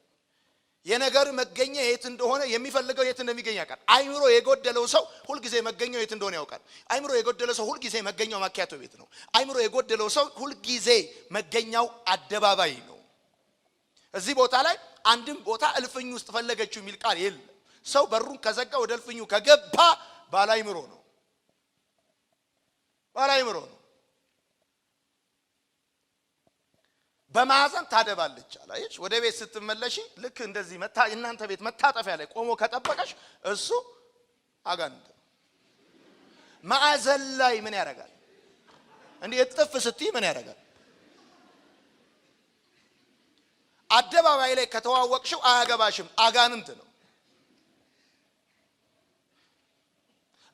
የነገር መገኛ የት እንደሆነ የሚፈልገው የት እንደሚገኝ ያውቃል። አይምሮ የጎደለው ሰው ሁሉ ጊዜ መገኛው የት እንደሆነ ያውቃል። አይምሮ የጎደለው ሰው ሁሉ ጊዜ መገኛው ማኪያቶ ቤት ነው። አይምሮ የጎደለው ሰው ሁሉ ጊዜ መገኛው አደባባይ ነው። እዚህ ቦታ ላይ አንድም ቦታ እልፍኙ ውስጥ ፈለገችው የሚል ቃል የለም። ሰው በሩን ከዘጋ ወደ እልፍኙ ከገባ ባላይምሮ ነው። በማዕዘን ታደባለች አላየሽ? ወደ ቤት ስትመለሺ ልክ እንደዚህ እናንተ ቤት መታጠፊያ ላይ ቆሞ ከጠበቀሽ እሱ አጋንንት ነው። ማዕዘን ላይ ምን ያደርጋል? እንዴ እጥፍ ስትይ ምን ያደርጋል? አደባባይ ላይ ከተዋወቅሽው አያገባሽም፣ አጋንንት ነው።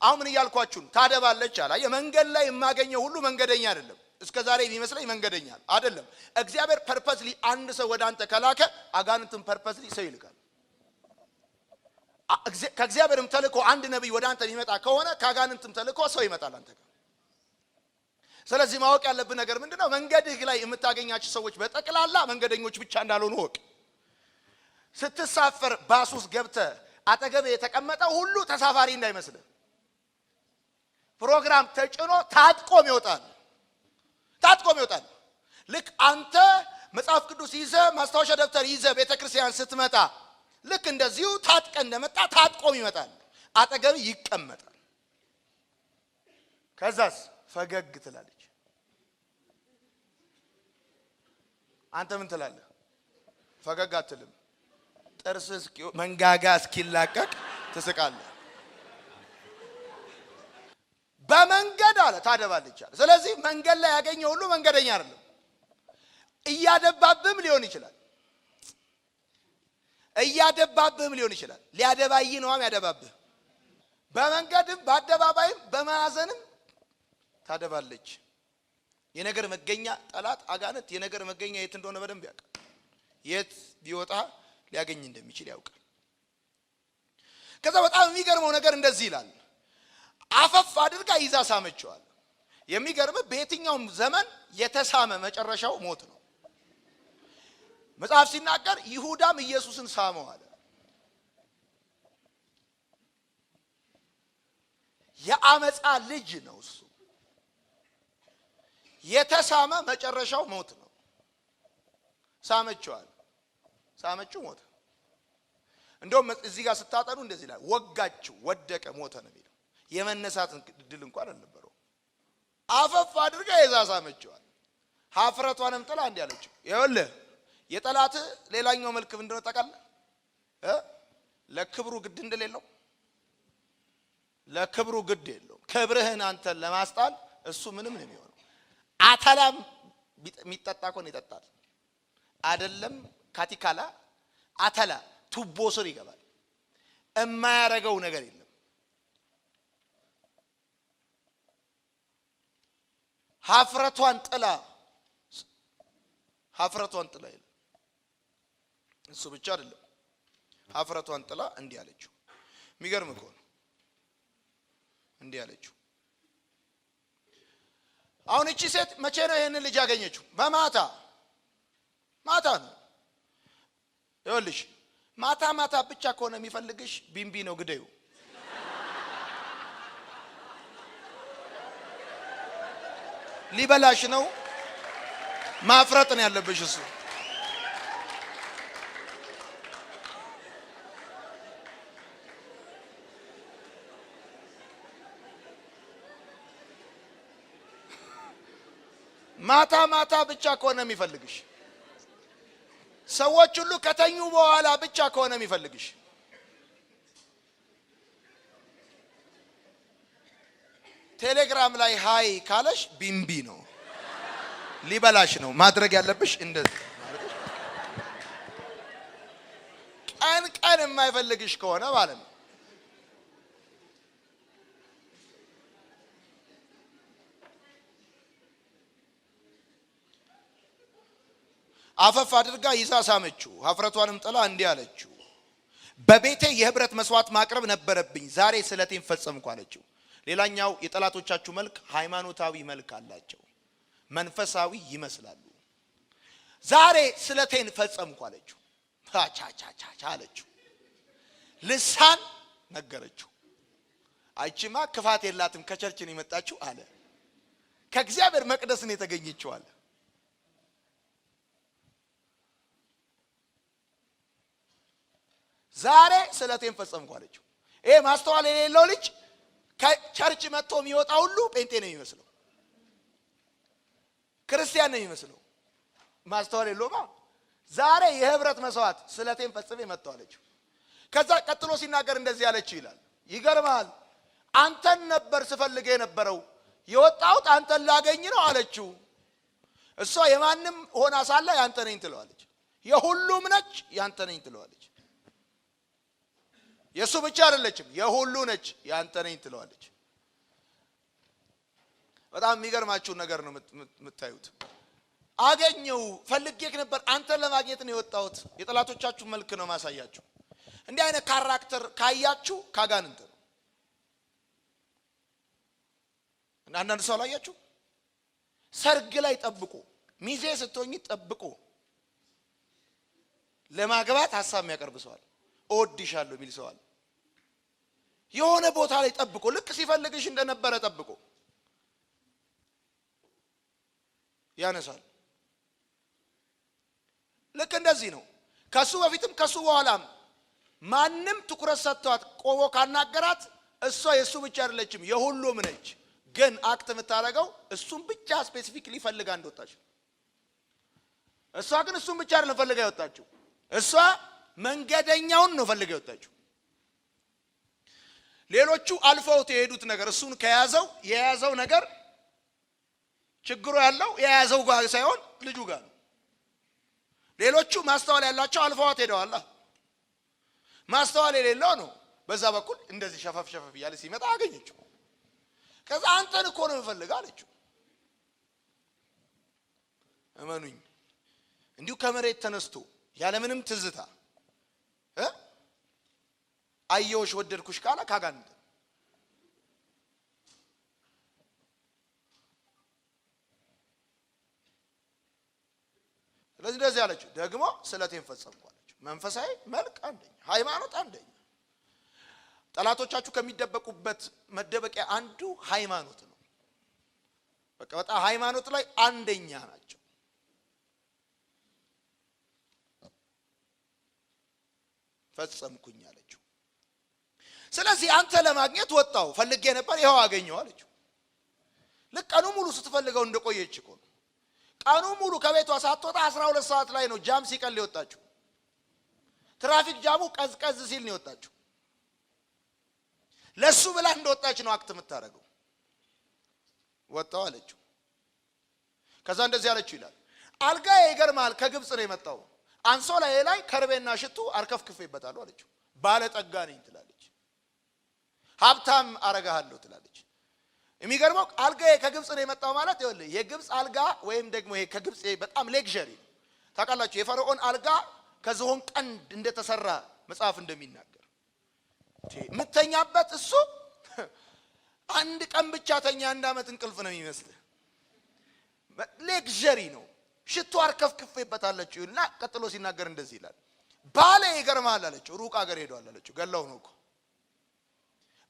አሁን ምን እያልኳችሁ ታደባለች አላ የመንገድ ላይ የማገኘው ሁሉ መንገደኛ አይደለም። እስከዛሬ የሚመስለኝ መንገደኛ አይደለም። እግዚአብሔር ፐርፐስሊ አንድ ሰው ወደ አንተ ከላከ አጋንንትን ፐርፐስሊ ሰው ይልካል። ከእግዚአብሔርም ተልኮ አንድ ነብይ ወደ አንተ ሊመጣ ከሆነ ከአጋንንትም ተልኮ ሰው ይመጣል አንተ ጋር። ስለዚህ ማወቅ ያለብህ ነገር ምንድነው? መንገድህ ላይ የምታገኛቸው ሰዎች በጠቅላላ መንገደኞች ብቻ እንዳልሆኑ ወቅ። ስትሳፈር ባስ ውስጥ ገብተህ አጠገብ የተቀመጠው ሁሉ ተሳፋሪ እንዳይመስልህ። ፕሮግራም ተጭኖ ታጥቆም ይወጣል። ልክ አንተ መጽሐፍ ቅዱስ ይዘህ ማስታወሻ ደብተር ይዘህ ቤተክርስቲያን ስትመጣ ልክ እንደዚሁ ታጥቀ እንደመጣ ታጥቆም ይመጣል። አጠገብ ይቀመጣል። ከዛስ ፈገግ ትላለች። አንተ ምን ትላለህ? ፈገግ አትልም። ጥርስ መንጋጋ እስኪላቀቅ ትስቃለህ። በመንገድ አለ ታደባለች አለ። ስለዚህ መንገድ ላይ ያገኘው ሁሉ መንገደኛ አይደለም። እያደባብም ሊሆን ይችላል። ሊያደባይ ነውም ያደባብህ። በመንገድም በአደባባይም በማዕዘንም ታደባለች። የነገር መገኛ ጠላት አጋንንት የነገር መገኛ የት እንደሆነ በደንብ ያውቃል። የት ቢወጣ ሊያገኝ እንደሚችል ያውቃል። ከዛ በጣም የሚገርመው ነገር እንደዚህ ይላል፣ አፈፍ አድርጋ ይዛ ሳመችዋል። የሚገርም በየትኛውም ዘመን የተሳመ መጨረሻው ሞት ነው። መጽሐፍ ሲናገር ይሁዳም ኢየሱስን ሳመው አለ። የአመፃ ልጅ ነው እሱ። የተሳመ መጨረሻው ሞት ነው። ሳመችው ሞተ። እንደውም እዚህ ጋር ስታጠኑ እንደዚህ ይላል፣ ወጋችው፣ ወደቀ፣ ሞተ ነው የሚለው። የመነሳት ድል እንኳን አልነበረው። አፈፍ አድርጋ ይዛ ሳመችዋል። ሀፍረቷንም ጥላ እንዲህ አለችው፣ ይኸውልህ የጠላት ሌላኛው መልክ ምንድነው ታውቃለህ? ለክብሩ ግድ እንደሌለው ለክብሩ ግድ የለው። ክብርህን አንተን ለማስጣል እሱ ምንም ነው የሚሆነው። አተላም የሚጠጣ ኮን ይጠጣል አይደለም። ካቲካላ አተላ ቱቦ ስር ይገባል። የማያረገው ነገር የለም። ሀፍረቷን ጥላ ይላል። እሱ ብቻ አይደለም፣ ሀፍረቷን ጥላ እንዲህ አለችው። የሚገርም እኮ ነው። እንዲህ አለችው። አሁን እቺ ሴት መቼ ነው ይሄንን ልጅ ያገኘችው? በማታ ነው። ይኸውልሽ ማታ ብቻ ከሆነ የሚፈልግሽ ቢምቢ ነው፣ ግደዩ። ሊበላሽ ነው። ማፍረጥ ነው ያለብሽ እሱ። ማታ ብቻ ከሆነ የሚፈልግሽ፣ ሰዎች ሁሉ ከተኙ በኋላ ብቻ ከሆነ የሚፈልግሽ፣ ቴሌግራም ላይ ሃይ ካለሽ ቢምቢ ነው፣ ሊበላሽ ነው። ማድረግ ያለብሽ እንደዚህ። ቀን የማይፈልግሽ ከሆነ ማለት ነው። አፈፍ አድርጋ ይዛ ሳመችው። ሀፍረቷንም ጥላ እንዲህ አለችው፣ በቤቴ የህብረት መስዋዕት ማቅረብ ነበረብኝ፣ ዛሬ ስለቴን ፈጸምኩ አለችው። ሌላኛው የጠላቶቻችሁ መልክ ሃይማኖታዊ መልክ አላቸው፣ መንፈሳዊ ይመስላሉ። ዛሬ ስለቴን ፈጸምኩ አለችው። ቻቻቻቻ አለችው። ልሳን ነገረችው። አይቺማ ክፋት የላትም ከቸርችን የመጣችው አለ። ከእግዚአብሔር መቅደስን የተገኘችው አለ። ዛሬ ስለቴን ፈጸምኩ አለችው። ይሄ ማስተዋል የሌለው ልጅ ከቸርች መጥቶ የሚወጣ ሁሉ ጴንጤ ነው የሚመስለው፣ ክርስቲያን ነው የሚመስለው። ማስተዋል የለውማ። ዛሬ የህብረት መስዋዕት ስለቴን ፈጽሜ መጣሁ አለችው። ከዛ ቀጥሎ ሲናገር እንደዚህ አለችው ይላል። ይገርማል። አንተን ነበር ስፈልግ የነበረው፣ የወጣሁት አንተን ላገኝ ነው አለችው። እሷ የማንም ሆና ሳለ ያንተ ነኝ ትለዋለች። የሁሉም ነች ያንተ ነኝ ትለዋለች። የሱ ብቻ አይደለችም የሁሉ ነች ያንተ ነኝ ትለዋለች። በጣም የሚገርማችሁ ነገር ነው የምታዩት። አገኘው ፈልጌክ ነበር አንተን ለማግኘት ነው የወጣሁት። የጠላቶቻችሁ መልክ ነው ማሳያችሁ። እንዲህ አይነት ካራክተር ካያችሁ ካጋንንት ነው። አንዳንድ ሰው ላያችሁ ሰርግ ላይ ጠብቆ ሚዜ ስትሆኚ ጠብቆ ለማግባት ሐሳብ የሚያቀርብ ሰው አለ። እወድሻለሁ የሚል ሰው አለ። የሆነ ቦታ ላይ ጠብቆ ልክ ሲፈልግሽ እንደነበረ ጠብቆ ያነሳል። ልክ እንደዚህ ነው። ከሱ በፊትም ከሱ በኋላም ማንም ትኩረት ሰጥቷት ቆሞ ካናገራት እሷ የሱ ብቻ አይደለችም የሁሉም ነች። ግን አክት የምታረገው እሱን ብቻ ስፔሲፊክሊ ፈልጋ እንደወጣች። እሷ ግን እሱን ብቻ አይደለም ፈልጋ የወጣችው። እሷ መንገደኛውን ነው ፈልጋ የወጣችው። ሌሎቹ አልፈው የሄዱት ነገር እሱን የያዘው ነገር ችግሩ ያለው የያዘው ጋር ሳይሆን ልጁ ጋር ነው። ሌሎቹ ማስተዋል ያላቸው አልፈዋት ሄደዋል። ማስተዋል የሌለው ነው በዛ በኩል እንደዚህ ሸፈፍ እያለ ሲመጣ አገኘችው። ከዛ አንተን እኮ ነው የምፈልግ አለችው። እመኑኝ እንዲሁ ከመሬት ተነስቶ ያለምንም ትዝታ አየሁሽ ወደድኩሽ ካለ ካጋንንት። ስለዚህ እንደዚህ አለችው። ደግሞ ስለቴን ፈጸምኩ አለችው። መንፈሳዊ መልክ አንደኛ፣ ሃይማኖት አንደኛ። ጠላቶቻችሁ ከሚደበቁበት መደበቂያ አንዱ ሃይማኖት ነው። በቃ በጣም ሃይማኖት ላይ አንደኛ ናቸው። ፈጸምኩኝ አለችው። ስለዚህ አንተ ለማግኘት ወጣው ፈልጌ ነበር ይሄው አገኘው አለችው። ልክ ቀኑ ሙሉ ስትፈልገው እንደቆየች እኮ ነው። ቀኑ ሙሉ ከቤቷ ሳትወጣ 12 ሰዓት ላይ ነው ጃም ሲቀል የወጣችው። ትራፊክ ጃሙ ቀዝቀዝ ሲል ነው የወጣችው። ለሱ ብላ እንደወጣች ነው አክት የምታረገው። ወጣው አለችው። ከዛ እንደዚህ አለችው ይላል። አልጋዬ ይገርማል ከግብጽ ነው የመጣው። አንሶላዬ ላይ ከርቤና ሽቱ አርከፍክፌበታለሁ አለችው። ባለጠጋ ነኝ ትላለች። ሀብታም አረጋለሁ ትላለች። የሚገርመው አልጋዬ ከግብጽ ነው የመጣው ማለት ይኸውልህ የግብጽ አልጋ ወይም ደግሞ ይሄ ከግብጽ በጣም ሌክዠሪ ታውቃላችሁ። የፈርዖን አልጋ ከዝሆን ቀንድ እንደተሰራ መጽሐፍ እንደሚናገር ምተኛበት እሱ አንድ ቀን ብቻ ተኛ አንድ አመት እንቅልፍ ነው የሚመስል ሌክዠሪ ነው። ሽቱ አርከፍክፌበታለችው እና ቀጥሎ ሲናገር እንደዚህ ይላል። ባለ ይገርማል አለችው። ሩቅ ሀገር ሄዷል አለችው። ገላው ነው እኮ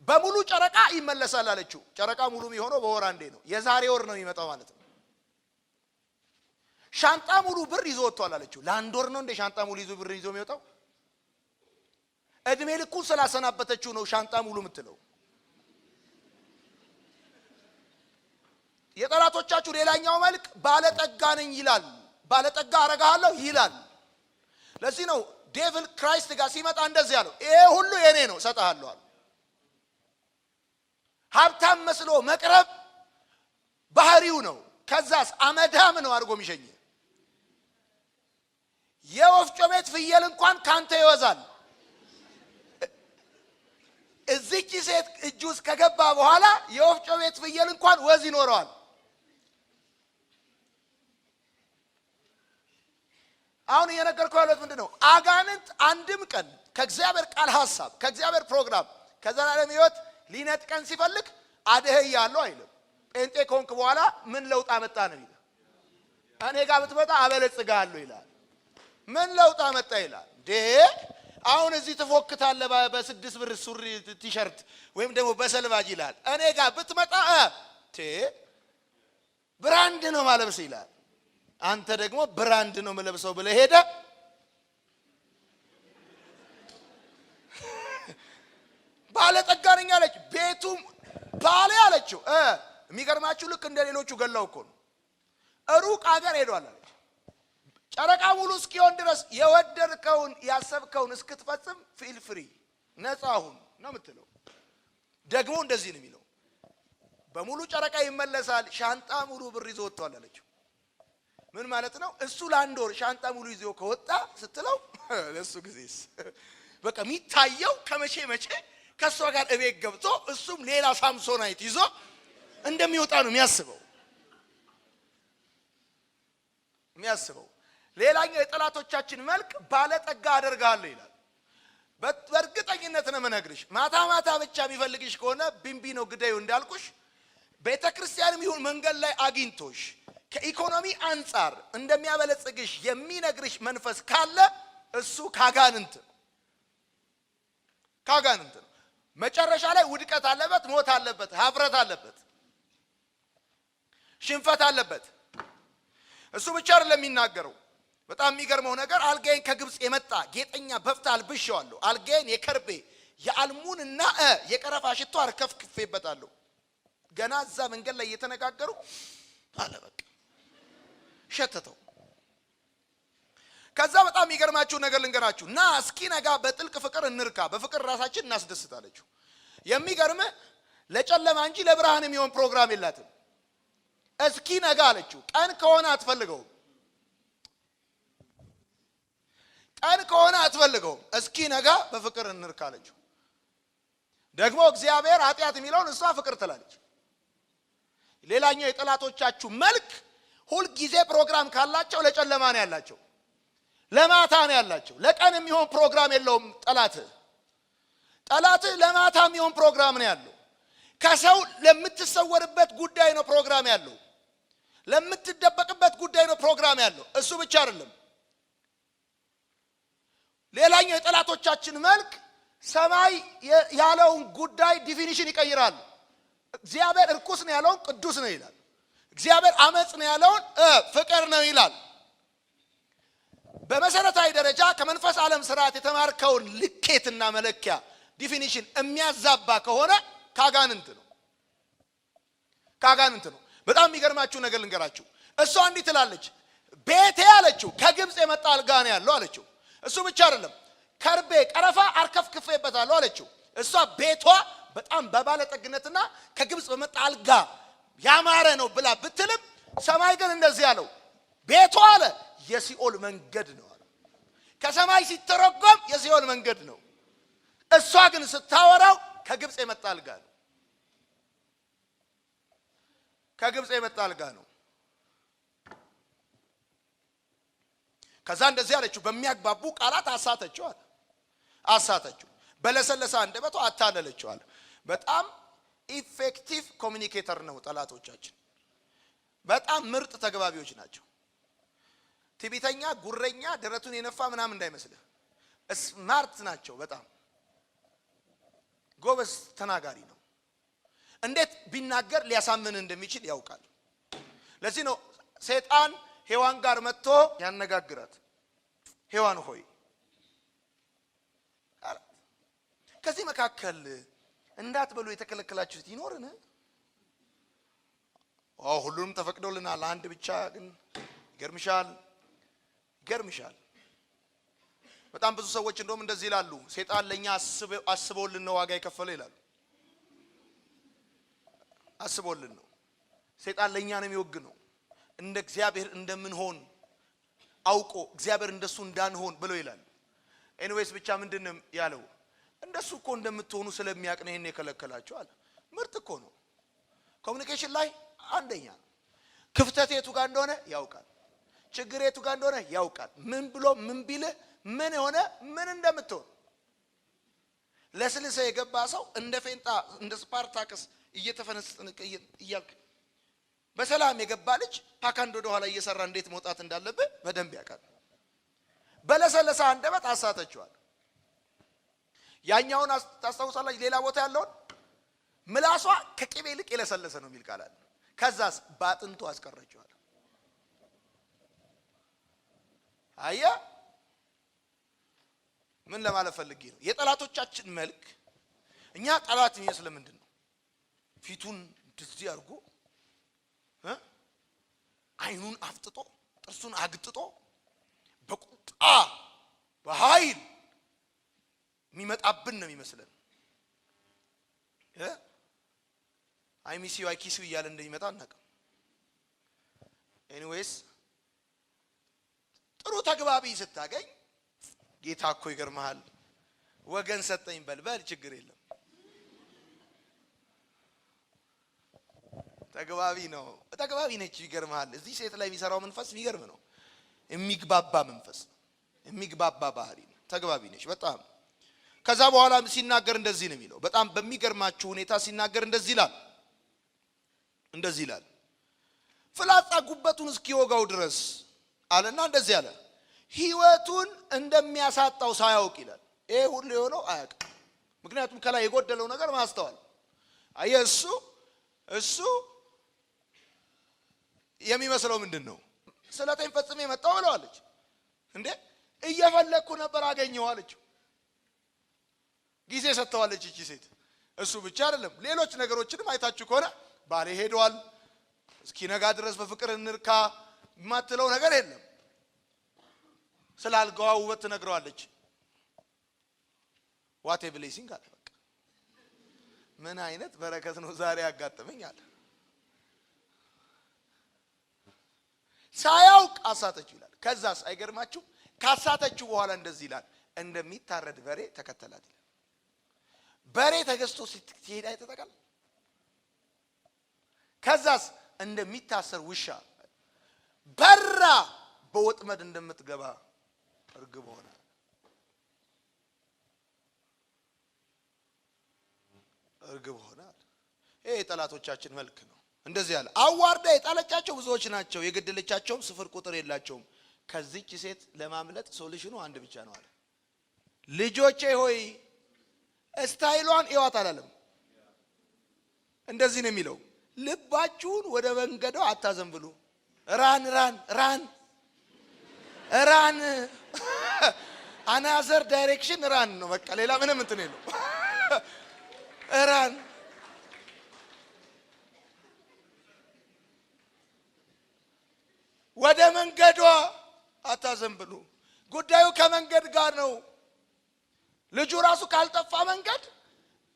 በሙሉ ጨረቃ ይመለሳል አለችው። ጨረቃ ሙሉ የሚሆነው በወር አንዴ ነው። የዛሬ ወር ነው የሚመጣው ማለት ነው። ሻንጣ ሙሉ ብር ይዞ ወጥቷል አለችው። ለአንድ ወር ነው እንደ ሻንጣ ሙሉ ይዞ ብር ይዞ የሚወጣው? እድሜ ልኩን ስላሰናበተችው ነው ሻንጣ ሙሉ የምትለው። የጠላቶቻችሁ ሌላኛው መልክ ባለጠጋ ነኝ ይላል። ባለጠጋ አረጋለሁ ይላል። ለዚህ ነው ዴቪል ክራይስት ጋር ሲመጣ እንደዚህ ያለው ይሄ ሁሉ የኔ ነው ሰጣለሁ። ሀብታም መስሎ መቅረብ ባህሪው ነው። ከዛስ አመዳም ነው አድርጎ የሚሸኝ። የወፍጮ ቤት ፍየል እንኳን ካንተ ይወዛል። እዚህች ሴት እጁ ውስጥ ከገባ በኋላ የወፍጮ ቤት ፍየል እንኳን ወዝ ይኖረዋል። አሁን እየነገርኩህ ያለሁት ምንድነው? አጋንንት አንድም ቀን ከእግዚአብሔር ቃል ሐሳብ ከእግዚአብሔር ፕሮግራም ከዘላለም ሕይወት ሊነጥቀን ሲፈልግ አደህያለሁ አይልም። ጴንጤ ኮንክ በኋላ ምን ለውጥ አመጣ ነው ይላል። እኔ ጋር ብትመጣ አበለጽጋለሁ ይላል። ምን ለውጥ አመጣ ይላል። አሁን እዚህ ትፎክታለህ በ6 ብር ሱሪ ቲሸርት ወይም ደግሞ በሰልባጅ ይላል። እኔ ጋር ብትመጣ ብራንድ ነው ማለብስ ይላል። አንተ ደግሞ ብራንድ ነው መለብሰው ብለህ ሄደ ባለጠጋ ነኝ አለች። ቤቱም ባለ አለችው። የሚገርማችሁ ልክ እንደ ሌሎቹ ገላው እኮ ነው። ሩቅ ሀገር ሄዷል አለች። ጨረቃ ሙሉ እስኪሆን ድረስ የወደድከውን ያሰብከውን እስክትፈጽም ፊል ፍሪ ነፃ ሁን ነው የምትለው። ደግሞ እንደዚህ ነው የሚለው በሙሉ ጨረቃ ይመለሳል ሻንጣ ሙሉ ብር ይዞ ወጥቷል አለችው። ምን ማለት ነው? እሱ ለአንድ ወር ሻንጣ ሙሉ ይዞ ከወጣ ስትለው ለሱ ጊዜስ በቃ የሚታየው ከመቼ መቼ ከሷ ጋር እቤት ገብቶ እሱም ሌላ ሳምሶናይት ይዞ እንደሚወጣ ነው የሚያስበው። ሌላኛው የጠላቶቻችን መልክ ባለጠጋ አደርጋለሁ ይላል። በእርግጠኝነት ነው የምነግርሽ፣ ማታ ማታ ብቻ የሚፈልግሽ ከሆነ ቢምቢ ነው ግዳዩ እንዳልኩሽ። ቤተክርስቲያንም ይሁን መንገድ ላይ አግኝቶሽ ከኢኮኖሚ አንጻር እንደሚያበለጽግሽ የሚነግርሽ መንፈስ ካለ እሱ ካጋንንት ነው። መጨረሻ ላይ ውድቀት አለበት፣ ሞት አለበት፣ ሀፍረት አለበት፣ ሽንፈት አለበት። እሱ ብቻ አይደለም የሚናገረው። በጣም የሚገርመው ነገር አልጋዬን ከግብጽ የመጣ ጌጠኛ በፍታ አልብሼዋለሁ፣ አልጋዬን የከርቤ የአልሙንና የቀረፋ ሽቶ አርከፍክፌበታለሁ። ገና እዛ መንገድ ላይ እየተነጋገሩ አለ በቃ ሸተተው። ከዛ በጣም የሚገርማችሁ ነገር ልንገራችሁ። ና እስኪ ነጋ በጥልቅ ፍቅር እንርካ፣ በፍቅር ራሳችን እናስደስታለች። የሚገርም ለጨለማ እንጂ ለብርሃን የሚሆን ፕሮግራም የላትም። እስኪ ነጋ አለችው። ቀን ከሆነ አትፈልገውም፣ እስኪ ነጋ በፍቅር እንርካ አለችው። ደግሞ እግዚአብሔር ኃጢአት የሚለውን እሷ ፍቅር ትላለች። ሌላኛው የጠላቶቻችሁ መልክ ሁል ጊዜ ፕሮግራም ካላቸው ለጨለማ ነው ያላቸው፣ ለማታ ነው ያላቸው። ለቀን የሚሆን ፕሮግራም የለውም። ጠላትህ ለማታ የሚሆን ፕሮግራም ነው ያለው። ከሰው ለምትሰወርበት ጉዳይ ነው ፕሮግራም ያለው፣ ለምትደበቅበት ጉዳይ ነው ፕሮግራም ያለው። እሱ ብቻ አይደለም። ሌላኛው የጠላቶቻችን መልክ ሰማይ ያለውን ጉዳይ ዲፊኒሽን ይቀይራሉ። እግዚአብሔር እርኩስ ነው ያለውን ቅዱስ ነው ይላል። እግዚአብሔር አመጽ ነው ያለውን ፍቅር ነው ይላል። በመሰረታዊ ደረጃ ከመንፈስ ዓለም ስርዓት የተማርከውን ልኬትና መለኪያ ዲፊኒሽን የሚያዛባ ከሆነ ካጋንንት ነው። በጣም የሚገርማችሁ ነገር ልንገራችሁ። እሷ እንዲህ ትላለች፣ ቤቴ አለችው ከግብጽ የመጣ አልጋ ነው ያለው አለችው። እሱ ብቻ አይደለም፣ ከርቤ ቀረፋ አርከፍክፌበታለሁ አለችው። እሷ ቤቷ በጣም በባለጠግነትና ከግብጽ በመጣ አልጋ ያማረ ነው ብላ ብትልም፣ ሰማይ ግን እንደዚህ ያለው ቤቷ አለ የሲኦል መንገድ ነው አለ። ከሰማይ ሲተረጎም የሲኦል መንገድ ነው። እሷ ግን ስታወራው ከግብጽ የመጣ አልጋ ነው። ከዛ እንደዚህ አለችው፣ በሚያግባቡ ቃላት አሳተችው፣ በለሰለሰ አንደበቷ አታለለችው አለ። በጣም ኢፌክቲቭ ኮሚኒኬተር ነው። ጠላቶቻችን በጣም ምርጥ ተግባቢዎች ናቸው። ትዕቢተኛ፣ ጉረኛ፣ ደረቱን የነፋ ምናምን እንዳይመስልህ፣ ስማርት ናቸው። በጣም ጎበዝ ተናጋሪ ነው። እንዴት ቢናገር ሊያሳምን እንደሚችል ያውቃል። ለዚህ ነው ሰይጣን ሔዋን ጋር መጥቶ ያነጋግራት። ሔዋን ሆይ ከዚህ መካከል እንዳትበሉ የተከለከላችሁት ይኖርን? ሁሉንም ተፈቅዶልናል፣ አንድ ብቻ ግን ይገርምሻል። በጣም ብዙ ሰዎች እንደውም እንደዚህ ይላሉ፣ ሰይጣን ለኛ አስቦልን ነው ዋጋ የከፈለው ይላሉ። አስቦልን ነው። ሰይጣን ለኛ ነው የሚወግነው፣ እንደ እግዚአብሔር እንደምንሆን አውቆ እግዚአብሔር እንደሱ እንዳንሆን ብሎ ይላል። ኤኒዌይስ ብቻ ምንድነው ያለው? እንደሱ እኮ እንደምትሆኑ ስለሚያውቅ ነው ይሄን የከለከላችሁ አለ። ምርጥ እኮ ነው። ኮሙኒኬሽን ላይ አንደኛ ነው። ክፍተት የቱ ጋር እንደሆነ ያውቃል። ችግር የቱ ጋር እንደሆነ ያውቃል። ምን ብሎ ምን ቢል ምን ሆነ ምን እንደምትሆን ለስልሰ የገባ ሰው እንደ ፌንጣ እንደ ስፓርታክስ እየተፈነስጠንቀ እያልክ በሰላም የገባ ልጅ ፓካንዶ ወደ ኋላ እየሰራ እንዴት መውጣት እንዳለበት በደንብ ያውቃል። በለሰለሰ አንደበት አሳተችዋል። ያኛውን ታስታውሳላችሁ? ሌላ ቦታ ያለውን ምላሷ ከቅቤ ይልቅ የለሰለሰ ነው የሚል ቃል አለ። ከዛስ ባጥንቱ አስቀረችዋል። አያ ምን ለማለት ፈልጌ ነው? የጠላቶቻችን መልክ እኛ ጠላት የሚመስል ምንድነው? ፊቱን እንደዚህ አድርጎ አይኑን አፍጥጦ ጥርሱን አግጥጦ በቁጣ በኃይል የሚመጣብን ነው የሚመስለን። አይሚሲው አይኪሲው እያለ እንደሚመጣ እናውቃለን። ኤኒዌይስ ተግባቢ ስታገኝ ጌታ እኮ ይገርምሃል ወገን ሰጠኝ በልበል ችግር የለም ተግባቢ ነች ይገርምሃል እዚህ ሴት ላይ የሚሰራው መንፈስ የሚገርም ነው የሚግባባ መንፈስ የሚግባባ ባህሪ ተግባቢ ነች በጣም ከዛ በኋላ ሲናገር እንደዚህ ነው የሚለው በጣም በሚገርማችሁ ሁኔታ ሲናገር እንደዚህ ይላል ፍላጻ ጉበቱን እስኪወጋው ድረስ አለና እንደዚህ አለ ህይወቱን እንደሚያሳጣው ሳያውቅ ይላል ይሄ ሁሉ የሆነው አያውቅም ምክንያቱም ከላይ የጎደለው ነገር ማስተዋል አየሱ እሱ የሚመስለው ምንድነው ስለተኝ ፈጽሜ መጣው ብለዋለች እንዴ እየፈለኩ ነበር አገኘው አለች ጊዜ ሰጥተዋለች እቺ ሴት እሱ ብቻ አይደለም ሌሎች ነገሮችንም አይታችሁ ከሆነ ባሌ ሄዷል እስኪ ነጋ ድረስ በፍቅር እንርካ ማትለው ነገር የለም ስላልጋው ውበት ትነግረዋለች ዋት ኤ ብሌሲንግ አለ በቃ ምን አይነት በረከት ነው ዛሬ ያጋጠመኝ አለ ሳያውቅ አሳተችው ይላል ከዛስ አይገርማችሁ ካሳተችው በኋላ እንደዚህ ይላል እንደሚታረድ በሬ ተከተላት ይላል በሬ ተገዝቶ ሲሄድ አይተጠቃል ከዛስ እንደሚታሰር ውሻ በራ በወጥመድ እንደምትገባ እርግብ ሆነ ይሄ ጠላቶቻችን መልክ ነው እንደዚህ ያለ አዋርዳ የጣለቻቸው ብዙዎች ናቸው የገደለቻቸውም ስፍር ቁጥር የላቸውም ከዚህች ሴት ለማምለጥ ሶሉሽኑ አንድ ብቻ ነው አለ ልጆቼ ሆይ ስታይሏን ይዋት አላለም እንደዚህ ነው የሚለው ልባችሁን ወደ መንገዷ አታዘንብሉ ራን አናዘር ዳይሬክሽን ራን ነው በቃ ሌላ ምንም እንትን የለው ራን ወደ መንገዷ አታዘንብሉ ጉዳዩ ከመንገድ ጋር ነው ልጁ ራሱ ካልጠፋ መንገድ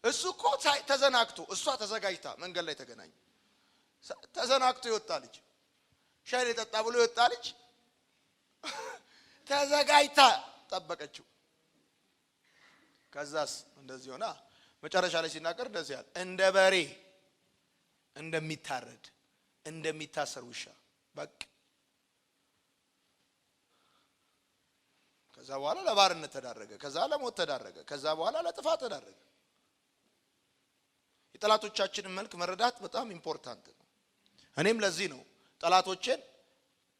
እሱ እኮ ተዘናግቶ እሷ ተዘጋጅታ መንገድ ላይ ተገናኙ ተዘናግቶ ይወጣልኝ ሻይ የጠጣ ብሎ ይወጣልኝ ተዘጋጅታ ጠበቀችው ከዛስ እንደዚህ ሆና መጨረሻ ላይ ሲናገር እንደዚህ ያለ እንደ በሬ እንደሚታረድ እንደሚታሰር ውሻ በቃ ከዛ በኋላ ለባርነት ተዳረገ ከዛ ለሞት ተዳረገ ከዛ በኋላ ለጥፋት ተዳረገ የጠላቶቻችንን መልክ መረዳት በጣም ኢምፖርታንት ነው እኔም ለዚህ ነው ጠላቶችን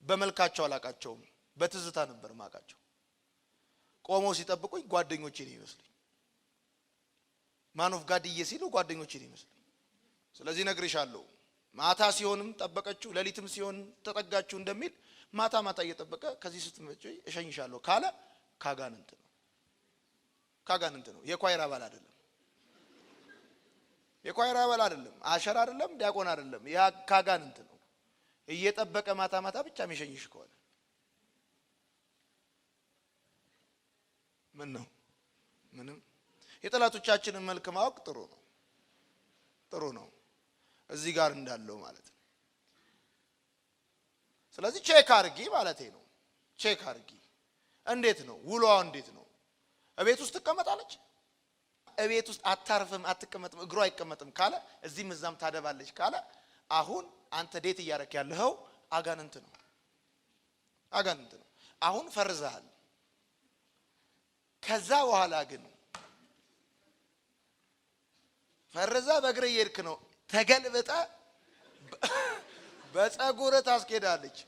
በመልካቸው አላቃቸውም በትዝታ ነበር ማቃቸው ቆመው ሲጠብቁኝ ጓደኞቼ ነው ይመስልኝ ማን ኦፍ ጋድ እየሲሉ ጓደኞቼ ነው ይመስልኝ ስለዚህ ነግርሻለሁ ማታ ሲሆንም ጠበቀችው ለሊትም ሲሆን ተጠጋችሁ እንደሚል ማታ እየጠበቀ ከዚህ ስትመጪ እሸኝሻለሁ ካለ ካጋንንት ነው የኳይራ አባል አይደለም አሸር አይደለም ዲያቆን አይደለም ያ ካጋንንት ነው እየጠበቀ ማታ ብቻ የሚሸኝሽ ከሆነ ምንም የጠላቶቻችንን መልክ ማወቅ ጥሩ ነው እዚህ ጋር እንዳለው ማለት ነው ስለዚህ ቼክ አርጊ ማለቴ ነው ቼክ አርጊ እንዴት ነው ውሎዋ እንዴት ነው እቤት ውስጥ ተቀመጣለች እቤት ውስጥ አታርፍም አትቀመጥም እግሯ አይቀመጥም ካለ እዚህ ምዛም ታደባለች ካለ አሁን አንተ ዴት ያረክ ያለው አጋንንት ነው አሁን ፈርዛል ከዛ በኋላ ግን ፈርዛ በእግር ይርክ ነው ተገልብጣ በፀጉር ታስኬዳለች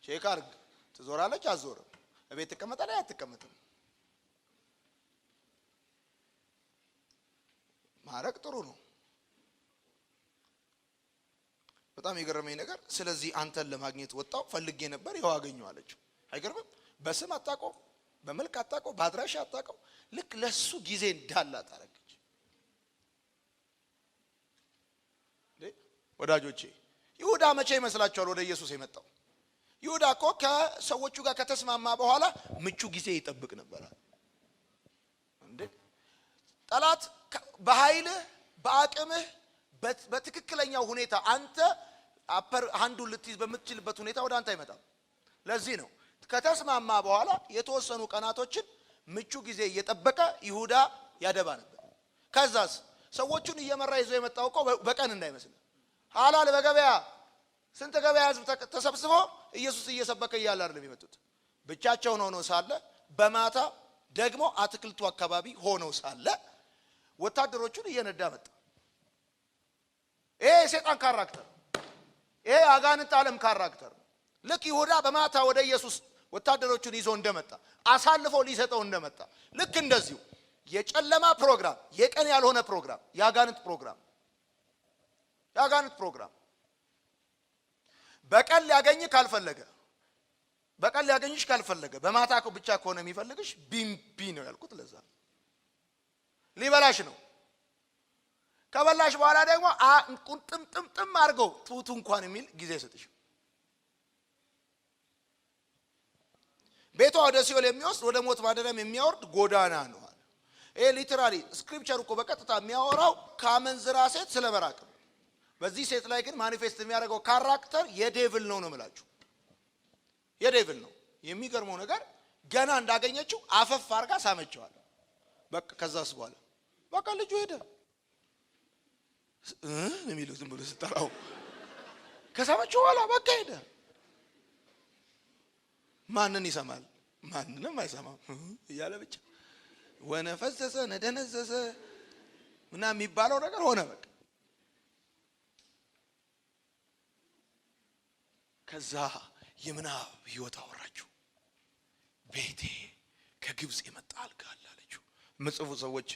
ቼክ አርግ ትዞራለች አዞርም እቤት ተቀመጣለች አትቀመጥም ማረቅ ጥሩ ነው በጣም የገረመኝ ነገር ስለዚህ አንተን ለማግኘት ወጣው ፈልጌ ነበር ይሄው አገኘው አለችው አይገርምም በስም አጣቀው በመልክ አጣቀው ባድራሽ አጣቀው ልክ ለሱ ጊዜ እንዳላት አረገች ወዳጆቼ ይሁዳ መቼ ይመስላችኋል ወደ ኢየሱስ የመጣው ይሁዳ እኮ ከሰዎቹ ጋር ከተስማማ በኋላ ምቹ ጊዜ ይጠብቅ ነበር እንዴ ጠላት በኃይልህ በአቅምህ በትክክለኛው ሁኔታ አንተ አፐር ሃንዱን ልትይዝ በምትችልበት ሁኔታ ወደ አንተ አይመጣም። ለዚህ ነው ከተስማማ በኋላ የተወሰኑ ቀናቶችን ምቹ ጊዜ እየጠበቀ ይሁዳ ያደባ ነበር። ከዛስ ሰዎቹን እየመራ ይዞ የመጣው እኮ በቀን እንዳይመስል ሐላል በገበያ ስንት ገበያ ህዝብ ተሰብስቦ ኢየሱስ እየሰበከ እያለ አይደለም የመጡት። ብቻቸውን ሆነው ሳለ በማታ ደግሞ አትክልቱ አካባቢ ሆነው ሳለ ወታደሮቹን እየነዳ መጣ። ይሄ የሰይጣን ካራክተር፣ ይሄ አጋንንት ዓለም ካራክተር። ልክ ይሁዳ በማታ ወደ ኢየሱስ ወታደሮቹን ይዞ እንደመጣ አሳልፎ ሊሰጠው እንደመጣ ልክ እንደዚሁ የጨለማ ፕሮግራም፣ የቀን ያልሆነ ፕሮግራም፣ ያጋንንት ፕሮግራም በቀን ሊያገኝ ካልፈለገ በቀን ሊያገኝሽ ካልፈለገ በማታ ብቻ ከሆነ የሚፈልግሽ ቢምቢ ነው ያልኩት። ለዛ ሊበላሽ ነው። ከበላሽ በኋላ ደግሞ ቁንጥምጥምጥም አድርገው ቱቱ እንኳን የሚል ጊዜ ሰጥሽ። ቤቷ ወደ ሲኦል የሚወስድ ወደ ሞት ማደሪያም የሚያወርድ ጎዳና ነው አለ። ይሄ ሊተራሊ ስክሪፕቸር እኮ በቀጥታ የሚያወራው ከአመንዝራ ሴት ስለመራቅ ነው። በዚህ ሴት ላይ ግን ማኒፌስት የሚያደርገው ካራክተር የዴቪል ነው የምላችሁ። የዴቪል ነው። የሚገርመው ነገር ገና እንዳገኘችው አፈፍ አርጋ ሳመችዋል። በቃ ከዛስ በኋላ በቃ ልጁ ሄደ የሚሉት ዝም ብሎ ስጠራው ከሳመችው በኋላ በቃ ሄደ። ማንን ይሰማል? ማንንም አይሰማም እያለ ብቻ ወነፈሰሰ ነደነዘዘ ምናምን የሚባለው ነገር ሆነ። በቃ ከዛ የምናብ ህይወት አወራችሁ። ቤቴ ከግብጽ የመጣ አልጋ አለችው። ምጽፉ ሰዎች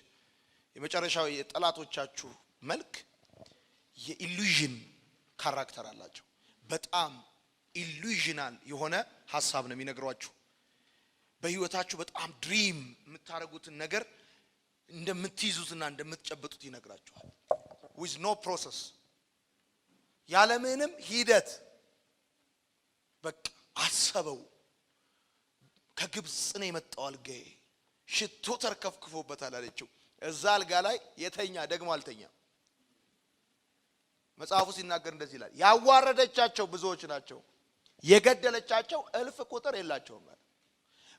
የመጨረሻው የጠላቶቻችሁ መልክ የኢሉዥን ካራክተር አላቸው። በጣም ኢሉዥናል የሆነ ሐሳብ ነው የሚነግሯችሁ። በህይወታችሁ በጣም ድሪም የምታረጉትን ነገር እንደምትይዙትና እንደምትጨብጡት ይነግራችኋል። with no process ያለምንም ሂደት በቃ አሰበው። ከግብጽ ነው የመጣው አልጋዬ ሽቶ ተርከፍክፎበታል አለችው። እዛ አልጋ ላይ የተኛ ደግሞ አልተኛ። መጽሐፉ ሲናገር እንደዚህ ይላል፣ ያዋረደቻቸው ብዙዎች ናቸው፣ የገደለቻቸው እልፍ ቁጥር የላቸውም።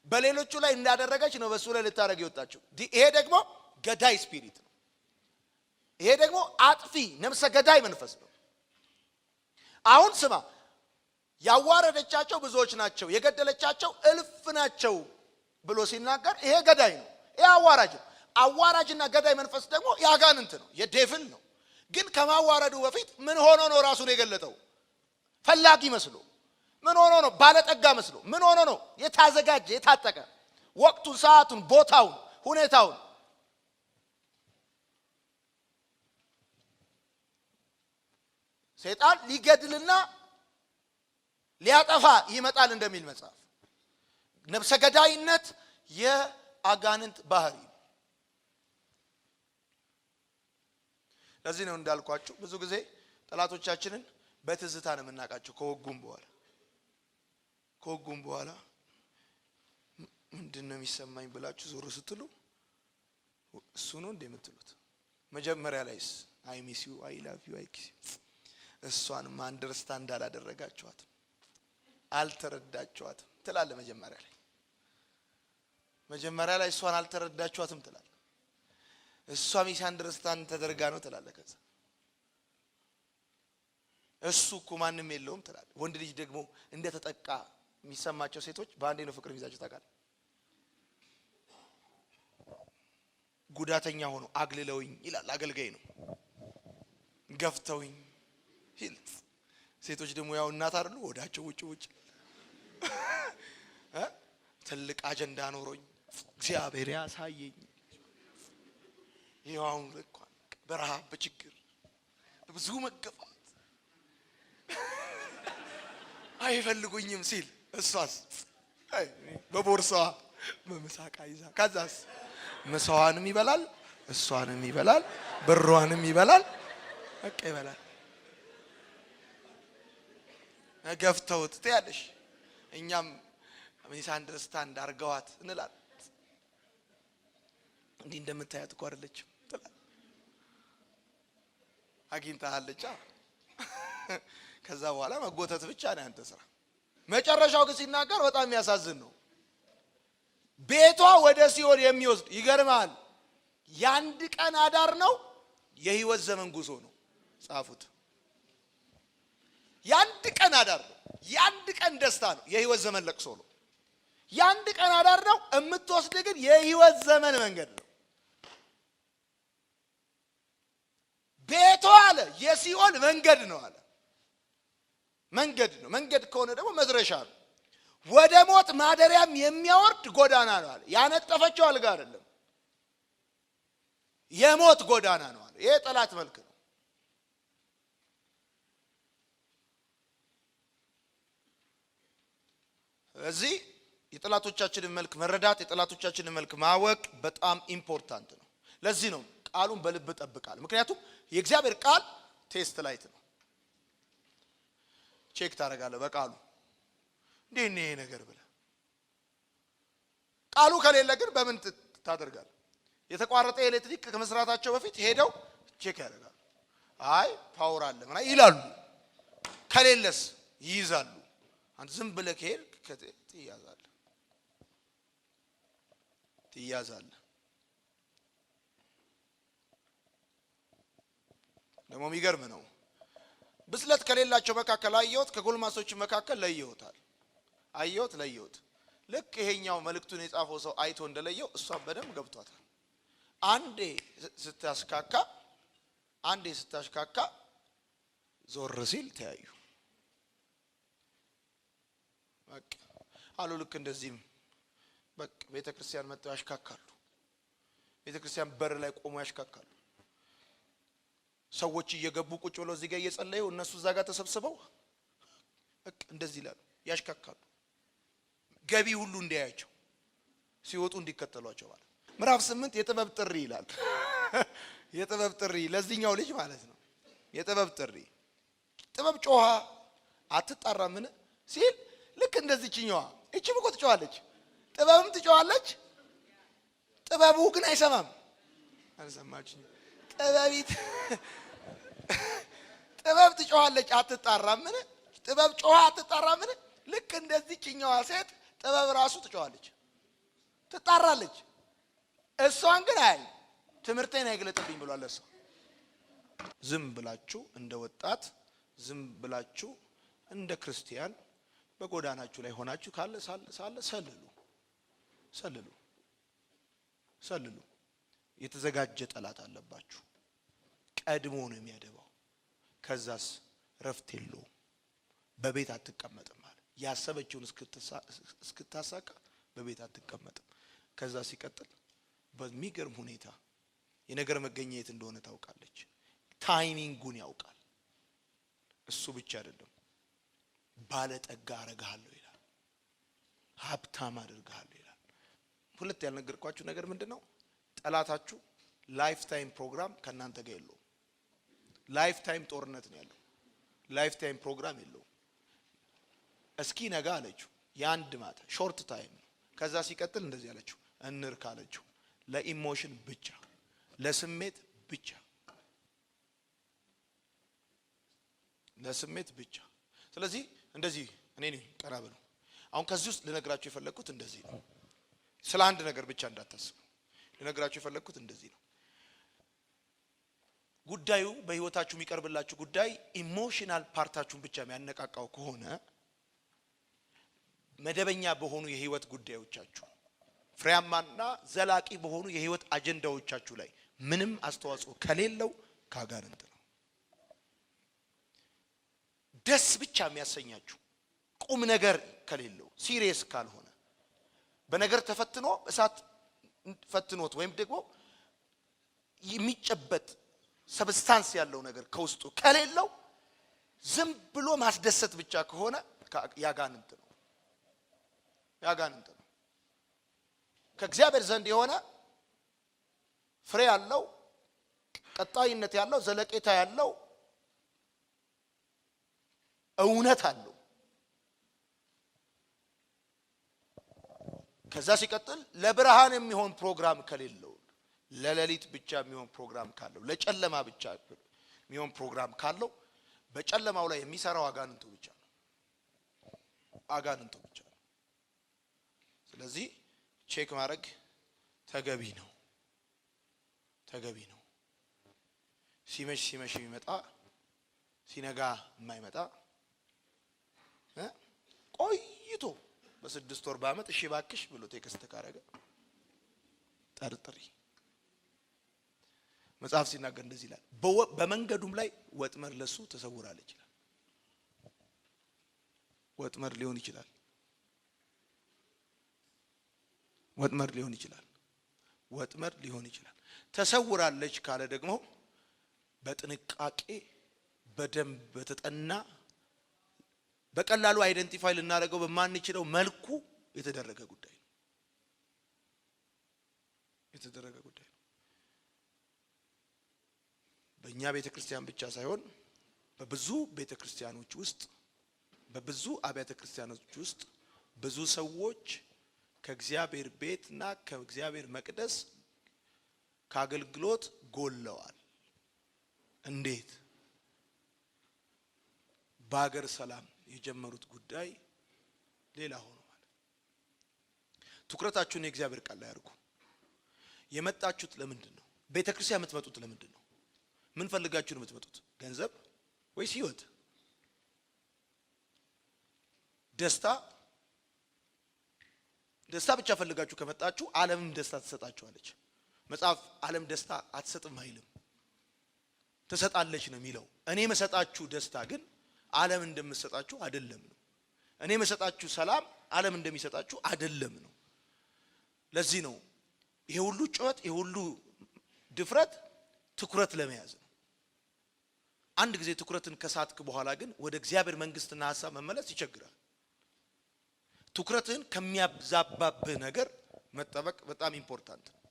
በሌሎቹ ላይ እንዳደረገች ነው በሱ ላይ ልታረግ የወጣችው። ይሄ ደግሞ ገዳይ ስፒሪት ነው። ይሄ ደግሞ አጥፊ ነፍሰ ገዳይ መንፈስ ነው። አሁን ስማ፣ ያዋረደቻቸው ብዙዎች ናቸው፣ የገደለቻቸው እልፍ ናቸው ብሎ ሲናገር ይሄ ገዳይ ነው። ይሄ አዋራጅ ነው። አዋራጅና ገዳይ መንፈስ ደግሞ ያጋንንት ነው፣ የዴቪል ነው። ግን ከማዋረዱ በፊት ምን ሆኖ ነው ራሱን የገለጠው? ፈላጊ መስሎ፣ ምን ሆኖ ነው? ባለጠጋ መስሎ፣ ምን ሆኖ ነው? የታዘጋጀ የታጠቀ፣ ወቅቱን፣ ሰዓቱን፣ ቦታውን፣ ሁኔታውን። ሰይጣን ሊገድልና ሊያጠፋ ይመጣል እንደሚል መጽሐፍ። ነፍሰ ገዳይነት የአጋንንት ባህሪ። ለዚህ ነው እንዳልኳችሁ ብዙ ጊዜ ጠላቶቻችንን በትዝታ ነው የምናውቃቸው። ከወጉም በኋላ ምንድነው የሚሰማኝ ብላችሁ ዞር ስትሉ እሱ ነው እንደምትሉት። መጀመሪያ ላይስ አይ ሚስ ዩ አይ ላቭ ዩ አይ ኪስ እሷን አንደርስታንድ አላደረጋችኋትም፣ አልተረዳችኋትም ትላለ። መጀመሪያ ላይ እሷን አልተረዳችኋትም ትላለ። እሷ ሚስ አንደርስታንድ ተደርጋ ነው ትላለ። ከዛ እሱ እኮ ማንም የለውም ትላለ። ወንድ ልጅ ደግሞ እንደ ተጠቃ የሚሰማቸው ሴቶች በአንዴ ነው ፍቅር ይዛቸው ታውቃለህ። ጉዳተኛ ሆኖ አግልለውኝ ይላል። አገልጋይ ነው ገፍተውኝ ይል። ሴቶች ደግሞ ያው እናት አይደሉ ወዳቸው ውጭ ትልቅ አጀንዳ ኖሮኝ እግዚአብሔር ያሳየኝ ይዋው እንኳን በረሃብ በችግር በብዙ መገፋት አይፈልጉኝም ሲል እሷስ በቦርሳዋ በመሳቃ ይዛ ከዛስ ምሳዋንም ይበላል፣ እሷንም ይበላል፣ ብሯንም ይበላል፣ በቃ ይበላል። ገፍተውት ትያለሽ። እኛም ሚስ አንደርስታንድ አርገዋት እንላለን። እንዲህ እንደምታያት እኮ አይደለችም ትላለህ። አግኝታለች ከዛ በኋላ መጎተት ብቻ ነው ያንተ ስራ። መጨረሻው ግን ሲናገር በጣም የሚያሳዝን ነው። ቤቷ ወደ ሲኦል የሚወስድ ይገርማል። ያንድ ቀን አዳር ነው፣ የህይወት ዘመን ጉዞ ነው። ጻፉት። ያንድ ቀን አዳር ነው፣ ያንድ ቀን ደስታ ነው፣ የህይወት ዘመን ለቅሶ ነው። ያንድ ቀን አዳር ነው፣ የምትወስድ ግን የህይወት ዘመን መንገድ ነው። ቤቷ አለ የሲኦል መንገድ ነው አለ። መንገድ ነው። መንገድ ከሆነ ደግሞ መድረሻ ነው። ወደ ሞት ማደሪያም የሚያወርድ ጎዳና ነው አለ። ያነጠፈችው አልጋ አይደለም፣ የሞት ጎዳና ነው አለ። ይሄ ጠላት መልክ ነው። ስለዚህ የጠላቶቻችንን መልክ መረዳት፣ የጠላቶቻችንን መልክ ማወቅ በጣም ኢምፖርታንት ነው። ለዚህ ነው ቃሉን በልብ ጠብቃል። ምክንያቱም የእግዚአብሔር ቃል ቴስት ላይት ነው። ቼክ ታደርጋለህ በቃሉ እንዴት ነው ይሄ ነገር ብለህ። ቃሉ ከሌለ ግን በምን ታደርጋለህ? የተቋረጠ ኤሌክትሪክ ከመስራታቸው በፊት ሄደው ቼክ ያደርጋሉ። አይ ፓወር አለ ምናምን ይላሉ። ከሌለስ ይይዛሉ። አንተ ዝም ብለህ ከሄድክ ትያዛለህ። ደግሞ የሚገርም ነው። ብስለት ከሌላቸው መካከል አየሁት፣ ከጎልማሶች መካከል ለየውታል። አየሁት ለየውት። ልክ ይሄኛው መልእክቱን የጻፈው ሰው አይቶ እንደለየው እሷን በደንብ ገብቷታል። አንዴ ስታሽካካ ዞር ሲል ተያዩ። በቃ አሉ። ልክ እንደዚህም በቃ ቤተክርስቲያን መጥተው ያሽካካሉ። ቤተክርስቲያን በር ላይ ቆሞ ያሽካካሉ። ሰዎች እየገቡ ቁጭ ብለው እዚህ ጋር እየጸለዩ እነሱ እዛ ጋር ተሰብስበው በቃ እንደዚህ ይላሉ፣ ያሽካካሉ። ገቢ ሁሉ እንዲያያቸው ሲወጡ እንዲከተሏቸው ማለት። ምዕራፍ 8 የጥበብ ጥሪ ይላል። የጥበብ ጥሪ ለዚህኛው ልጅ ማለት ነው። የጥበብ ጥሪ። ጥበብ ጮኻ አትጣራምን ሲል ልክ እንደዚህኛዋ እቺም እኮ ትጮኻለች፣ ጥበብም ትጮኻለች። ጥበቡ ግን አይሰማም። አልሰማችኝ? ጥበብ ትጮኻለች አትጣራምን? ጥበብ ጮኻ አትጣራምን? ልክ እንደዚህኛዋ ሴት ጥበብ ራሱ ትጮኻለች፣ ትጣራለች። እሷን ግን አይ ትምህርቴን አይገለጥብኝ ብሏል እሷ። ዝም ብላችሁ እንደ ወጣት፣ ዝም ብላችሁ እንደ ክርስቲያን በጎዳናችሁ ላይ ሆናችሁ ካለ ሳለ ሰልሉ። የተዘጋጀ ጠላት አለባችሁ። ቀድሞ ነው የሚያደባው። ከዛስ ረፍት የለውም። በቤት አትቀመጥም ማለት ያሰበችውን እስክታሳካ በቤት አትቀመጥም። ከዛ ሲቀጥል በሚገርም ሁኔታ የነገር መገኘት እንደሆነ ታውቃለች። ታይሚንጉን ያውቃል። እሱ ብቻ አይደለም፣ ባለጠጋ አረጋለሁ ይላል፣ ሀብታም አድርጋለሁ ይላል። ሁለት ያልነገርኳችሁ ነገር ምንድነው? ጠላታችሁ ላይፍ ታይም ፕሮግራም ከናንተ ጋር የለውም። ላይፍ ታይም ጦርነት ነው ያለው። ላይፍ ታይም ፕሮግራም የለውም። እስኪ ነጋ አለችው። የአንድ ማታ ሾርት ታይም ነው። ከዛ ሲቀጥል እንደዚህ አለችው፣ እንርካ አለችው። ለኢሞሽን ብቻ፣ ለስሜት ብቻ፣ ለስሜት ብቻ። ስለዚህ እንደዚህ እኔ ቀራብ ነው። አሁን ከዚህ ውስጥ ልነግራችሁ የፈለኩት እንደዚህ ነው። ስለ አንድ ነገር ብቻ እንዳታስቡ። ልነግራችሁ የፈለኩት እንደዚህ ነው። ጉዳዩ በህይወታችሁ የሚቀርብላችሁ ጉዳይ ኢሞሽናል ፓርታችሁን ብቻ የሚያነቃቃው ከሆነ መደበኛ በሆኑ የህይወት ጉዳዮቻችሁ፣ ፍሬያማና ዘላቂ በሆኑ የህይወት አጀንዳዎቻችሁ ላይ ምንም አስተዋጽኦ ከሌለው ካጋንንት ነው። ደስ ብቻ የሚያሰኛችሁ ቁም ነገር ከሌለው፣ ሲሪየስ ካልሆነ፣ በነገር ተፈትኖ እሳት ፈትኖት ወይም ደግሞ የሚጨበጥ ሰብስታንስ ያለው ነገር ከውስጡ ከሌለው፣ ዝም ብሎ ማስደሰት ብቻ ከሆነ ያጋንንት ነው። ያጋንንት ነው። ከእግዚአብሔር ዘንድ የሆነ ፍሬ ያለው፣ ቀጣይነት ያለው፣ ዘለቄታ ያለው እውነት አለው። ከዛ ሲቀጥል ለብርሃን የሚሆን ፕሮግራም ከሌለው፣ ለሌሊት ብቻ የሚሆን ፕሮግራም ካለው፣ ለጨለማ ብቻ የሚሆን ፕሮግራም ካለው በጨለማው ላይ የሚሰራው አጋንንቱ ብቻ ነው። አጋንንቱ ብቻ ነው። ስለዚህ ቼክ ማድረግ ተገቢ ነው። ተገቢ ነው። ሲመሽ የሚመጣ ሲነጋ የማይመጣ ቆይቶ በ6 ወር በአመት እሺ ባክሽ ብሎ ቴክስት ካረገ ጠርጥሪ። መጽሐፍ ሲናገር እንደዚህ ይላል፣ በመንገዱም ላይ ወጥመድ ለሱ ተሰውራለች ይላል። ወጥመድ ሊሆን ይችላል። ወጥመድ ሊሆን ይችላል። ወጥመድ ሊሆን ይችላል። ተሰውራለች ካለ ደግሞ በጥንቃቄ በደንብ በተጠና በቀላሉ አይደንቲፋይ ልናደርገው በማንችለው መልኩ የተደረገ ጉዳይ ነው። የተደረገ ጉዳይ ነው። በእኛ ቤተክርስቲያን ብቻ ሳይሆን በብዙ ቤተክርስቲያኖች ውስጥ በብዙ አብያተ ክርስቲያኖች ውስጥ ብዙ ሰዎች ከእግዚአብሔር ቤትና ከእግዚአብሔር መቅደስ ከአገልግሎት ጎለዋል። እንዴት? በአገር ሰላም የጀመሩት ጉዳይ ሌላ ሆኖ ማለት። ትኩረታችሁን የእግዚአብሔር ቃል ላይ አድርጉ። የመጣችሁት ለምንድን ነው? ቤተክርስቲያን የምትመጡት ለምንድን ነው? ምን ፈልጋችሁ ነው የምትመጡት? ገንዘብ ወይስ ህይወት? ደስታ ብቻ ፈልጋችሁ ከመጣችሁ ዓለምም ደስታ ትሰጣችኋለች። መጽሐፍ ዓለም ደስታ አትሰጥም አይልም፣ ትሰጣለች ነው የሚለው። እኔ መሰጣችሁ ደስታ ግን ዓለም እንደምትሰጣችሁ አይደለም ነው። እኔ መሰጣችሁ ሰላም ዓለም እንደሚሰጣችሁ አይደለም ነው። ለዚህ ነው ይሄ ሁሉ ጩኸት፣ ይሄ ሁሉ ድፍረት ትኩረት ለመያዝ ነው። አንድ ጊዜ ትኩረትን ከሳትክ በኋላ ግን ወደ እግዚአብሔር መንግስትና ሐሳብ መመለስ ይቸግራል። ትኩረትን ከሚያዛባብህ ነገር መጠበቅ በጣም ኢምፖርታንት ነው።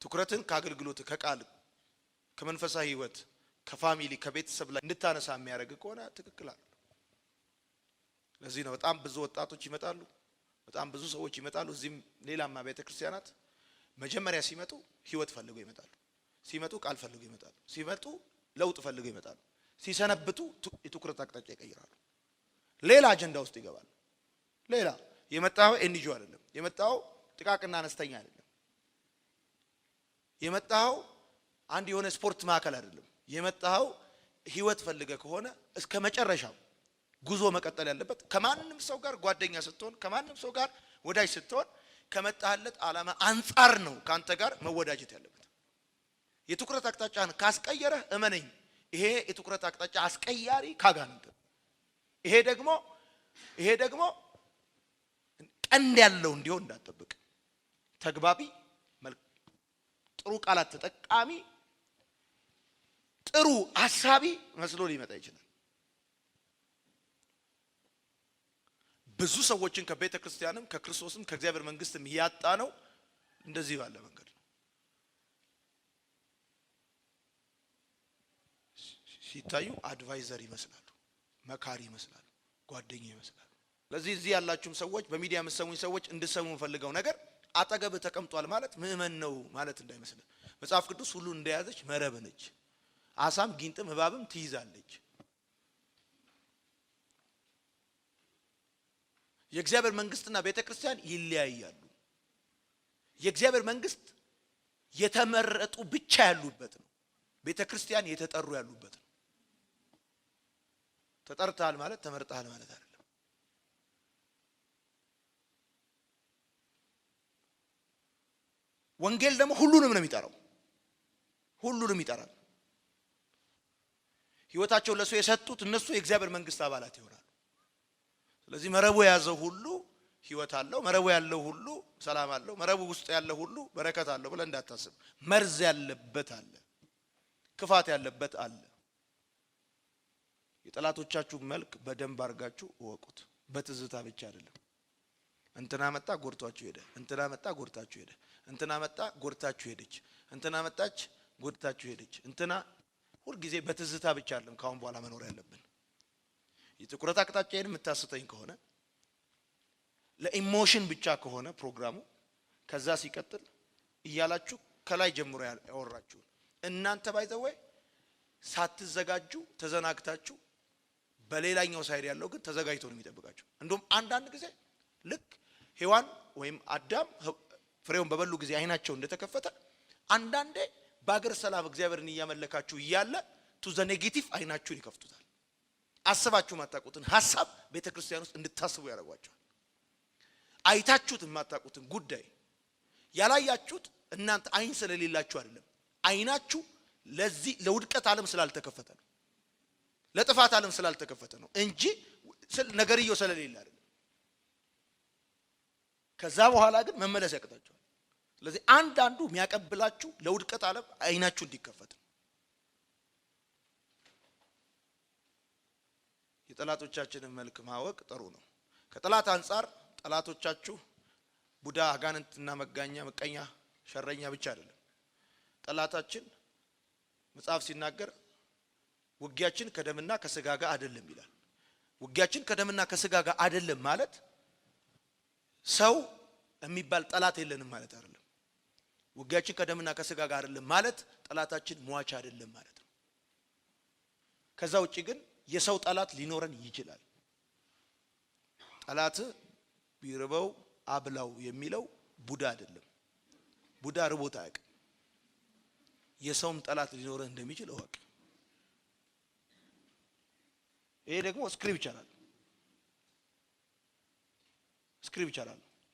ትኩረትን ከአገልግሎት፣ ከቃል፣ ከመንፈሳዊ ህይወት፣ ከፋሚሊ፣ ከቤተሰብ ላይ እንድታነሳ የሚያደርግ ከሆነ ትክክል አይደለም። ለዚህ ነው በጣም ብዙ ወጣቶች ይመጣሉ፣ በጣም ብዙ ሰዎች ይመጣሉ። እዚህም ሌላማ ቤተክርስቲያናት መጀመሪያ ሲመጡ ህይወት ፈልገው ይመጣሉ። ሲመጡ ቃል ፈልገው ይመጣሉ። ሲመጡ ለውጥ ፈልገው ይመጣሉ። ሲሰነብቱ የትኩረት አቅጣጫ ይቀይራሉ። ሌላ አጀንዳ ውስጥ ይገባሉ። ሌላ የመጣው ኤንጂኦ አይደለም፣ የመጣው ጥቃቅንና አነስተኛ አይደለም፣ የመጣው አንድ የሆነ ስፖርት ማዕከል አይደለም። የመጣው ህይወት ፈልገ ከሆነ እስከ መጨረሻው ጉዞ መቀጠል ያለበት ከማንም ሰው ጋር ጓደኛ ስትሆን፣ ከማንም ሰው ጋር ወዳጅ ስትሆን ከመጣለት ዓላማ አንጻር ነው ካንተ ጋር መወዳጀት ያለበት። የትኩረት አቅጣጫን ካስቀየረህ እመነኝ፣ ይሄ የትኩረት አቅጣጫ አስቀያሪ ካጋንንት። ይሄ ደግሞ ቀንድ ያለው እንዲሆን እንዳትጠብቅ። ተግባቢ፣ ጥሩ ቃላት ተጠቃሚ፣ ጥሩ ሐሳቢ መስሎ ሊመጣ ይችላል። ብዙ ሰዎችን ከቤተ ክርስቲያንም ከክርስቶስም ከእግዚአብሔር መንግስትም ያጣ ነው እንደዚህ ባለ መንገድ ነው። ሲታዩ አድቫይዘር ይመስላሉ፣ መካሪ ይመስላሉ፣ ጓደኛ ይመስላሉ። ለዚህ እዚህ ያላችሁም ሰዎች በሚዲያ የምትሰሙኝ ሰዎች እንድሰሙ ፈልገው ነገር አጠገብ ተቀምጧል ማለት ምእመን ነው ማለት እንዳይመስል። መጽሐፍ ቅዱስ ሁሉ እንደያዘች መረብ ነች። አሳም ጊንጥም እባብም ትይዛለች። የእግዚአብሔር መንግስትና ቤተክርስቲያን ይለያያሉ። የእግዚአብሔር መንግስት የተመረጡ ብቻ ያሉበት ነው። ቤተክርስቲያን የተጠሩ ያሉበት ነው። ተጠርተሃል ማለት ተመርጠሃል ማለት አይደለም። ወንጌል ደግሞ ሁሉንም ነው የሚጠራው። ሁሉንም ይጠራል። ህይወታቸው ለሱ የሰጡት እነሱ የእግዚአብሔር መንግስት አባላት ይሆናሉ። ስለዚህ መረቡ የያዘው ሁሉ ህይወት አለው፣ መረቡ ያለው ሁሉ ሰላም አለው፣ መረቡ ውስጥ ያለው ሁሉ በረከት አለው ብለህ እንዳታስብ። መርዝ ያለበት አለ፣ ክፋት ያለበት አለ። የጠላቶቻችሁ መልክ በደንብ አድርጋችሁ እወቁት። በትዝታ ብቻ አይደለም። እንትና መጣ ጎርቷችሁ ሄደ፣ እንትና መጣ ጎርታችሁ ሄደ፣ እንትና መጣ ጎርታችሁ ሄደች፣ እንትና መጣች ጎርታችሁ ሄደች። እንትና ሁልጊዜ በትዝታ ብቻ አይደለም ካሁን በኋላ መኖር ያለብን። የትኩረት አቅጣጫዬን የምታስተኝ ከሆነ ለኢሞሽን ብቻ ከሆነ ፕሮግራሙ ከዛ ሲቀጥል እያላችሁ ከላይ ጀምሮ ያወራችሁ እናንተ ባይዘወይ ሳትዘጋጁ ተዘናግታችሁ በሌላኛው ሳይድ ያለው ግን ተዘጋጅቶ ነው የሚጠብቃችሁ። እንደውም አንዳንድ ጊዜ ልክ ሔዋን ወይም አዳም ፍሬውን በበሉ ጊዜ አይናቸው እንደተከፈተ አንዳንዴ በአገር ሰላም እግዚአብሔርን እያመለካችሁ እያለ ቱ ዘ ኔጌቲቭ አይናችሁን ይከፍቱታል። አስባችሁ ማታውቁትን ሐሳብ ቤተክርስቲያን ውስጥ እንድታስቡ ያደርጓቸዋል። አይታችሁት ማታውቁትን ጉዳይ ያላያችሁት እናንተ አይን ስለሌላችሁ አይደለም፣ አይናችሁ ለዚህ ለውድቀት ዓለም ስላልተከፈተ ነው፣ ለጥፋት ዓለም ስላልተከፈተ ነው እንጂ ነገርየው ስለሌለ አይደለም። ከዛ በኋላ ግን መመለስ ያቅታችኋል። ስለዚህ አንዳንዱ የሚያቀብላችሁ ለውድቀት ዓለም አይናችሁ እንዲከፈት ነው። የጠላቶቻችንን መልክ ማወቅ ጥሩ ነው። ከጠላት አንፃር ጠላቶቻችሁ ቡዳ፣ አጋንንትና መጋኛ፣ መቀኛ፣ ሸረኛ ብቻ አይደለም። ጠላታችን መጽሐፍ ሲናገር ውጊያችን ከደምና ከስጋ ጋር አይደለም ይላል። ውጊያችን ከደምና ከስጋ ጋር አይደለም ማለት ሰው የሚባል ጠላት የለንም ማለት አይደለም። ውጊያችን ከደምና ከስጋ ጋር አይደለም ማለት ጠላታችን ሟች አይደለም ማለት ነው። ከዛ ውጪ ግን የሰው ጠላት ሊኖረን ይችላል። ጠላት ቢርበው አብላው የሚለው ቡዳ አይደለም። ቡዳ ርቦት አያውቅም። የሰውም ጠላት ሊኖረን እንደሚችል እወቅ። ይሄ ደግሞ ስክሪፕቸራል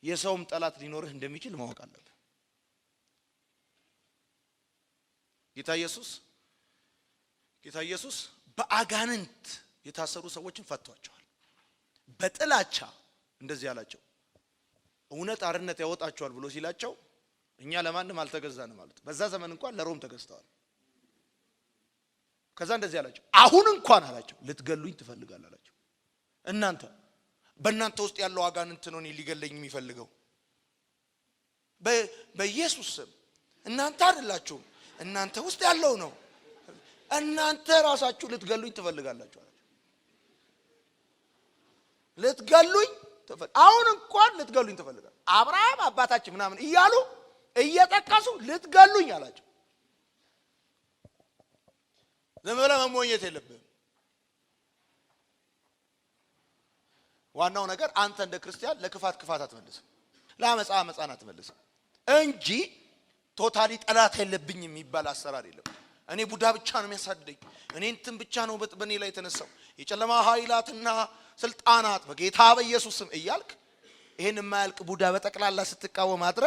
የሰውም ጠላት ሊኖርህ እንደሚችል ማወቅ አለብህ። ጌታ ኢየሱስ በአጋንንት የታሰሩ ሰዎችን ፈቷቸዋል። በጥላቻ እንደዚህ ያላቸው እውነት አርነት ያወጣቸዋል ብሎ ሲላቸው እኛ ለማንም አልተገዛንም ማለት። በዛ ዘመን እንኳን ለሮም ተገዝተዋል። ከዛ እንደዚህ ያላቸው አሁን እንኳን አላቸው ልትገሉኝ ትፈልጋላችሁ። እናንተ በእናንተ ውስጥ ያለው አጋንንት ነው እኔ ሊገለኝ የሚፈልገው። በኢየሱስ ስም እናንተ አይደላችሁም፣ እናንተ ውስጥ ያለው ነው። እናንተ ራሳችሁ ልትገሉኝ ትፈልጋላችሁ አላቸው። ልትገሉኝ አሁን እንኳን ልትገሉኝ ትፈልጋላችሁ። አብርሃም አባታችን ምናምን እያሉ እየጠቀሱ ልትገሉኝ አላቸው። ለምን መሞኘት የለብህም። ዋናው ነገር አንተ እንደ ክርስቲያን ለክፋት ክፋት አትመልስም፣ ለአመፃ አመፃን አትመልስም እንጂ ቶታሊ ጠላት የለብኝ የሚባል አሰራር የለም። እኔ ቡዳ ብቻ ነው የሚያሳድደኝ፣ እኔ እንትን ብቻ ነው በእኔ ላይ የተነሳው የጨለማ ኃይላትና ስልጣናት በጌታ በኢየሱስ ስም እያልክ ይሄን የማያልቅ ቡዳ በጠቅላላ ስትቃወም አድረ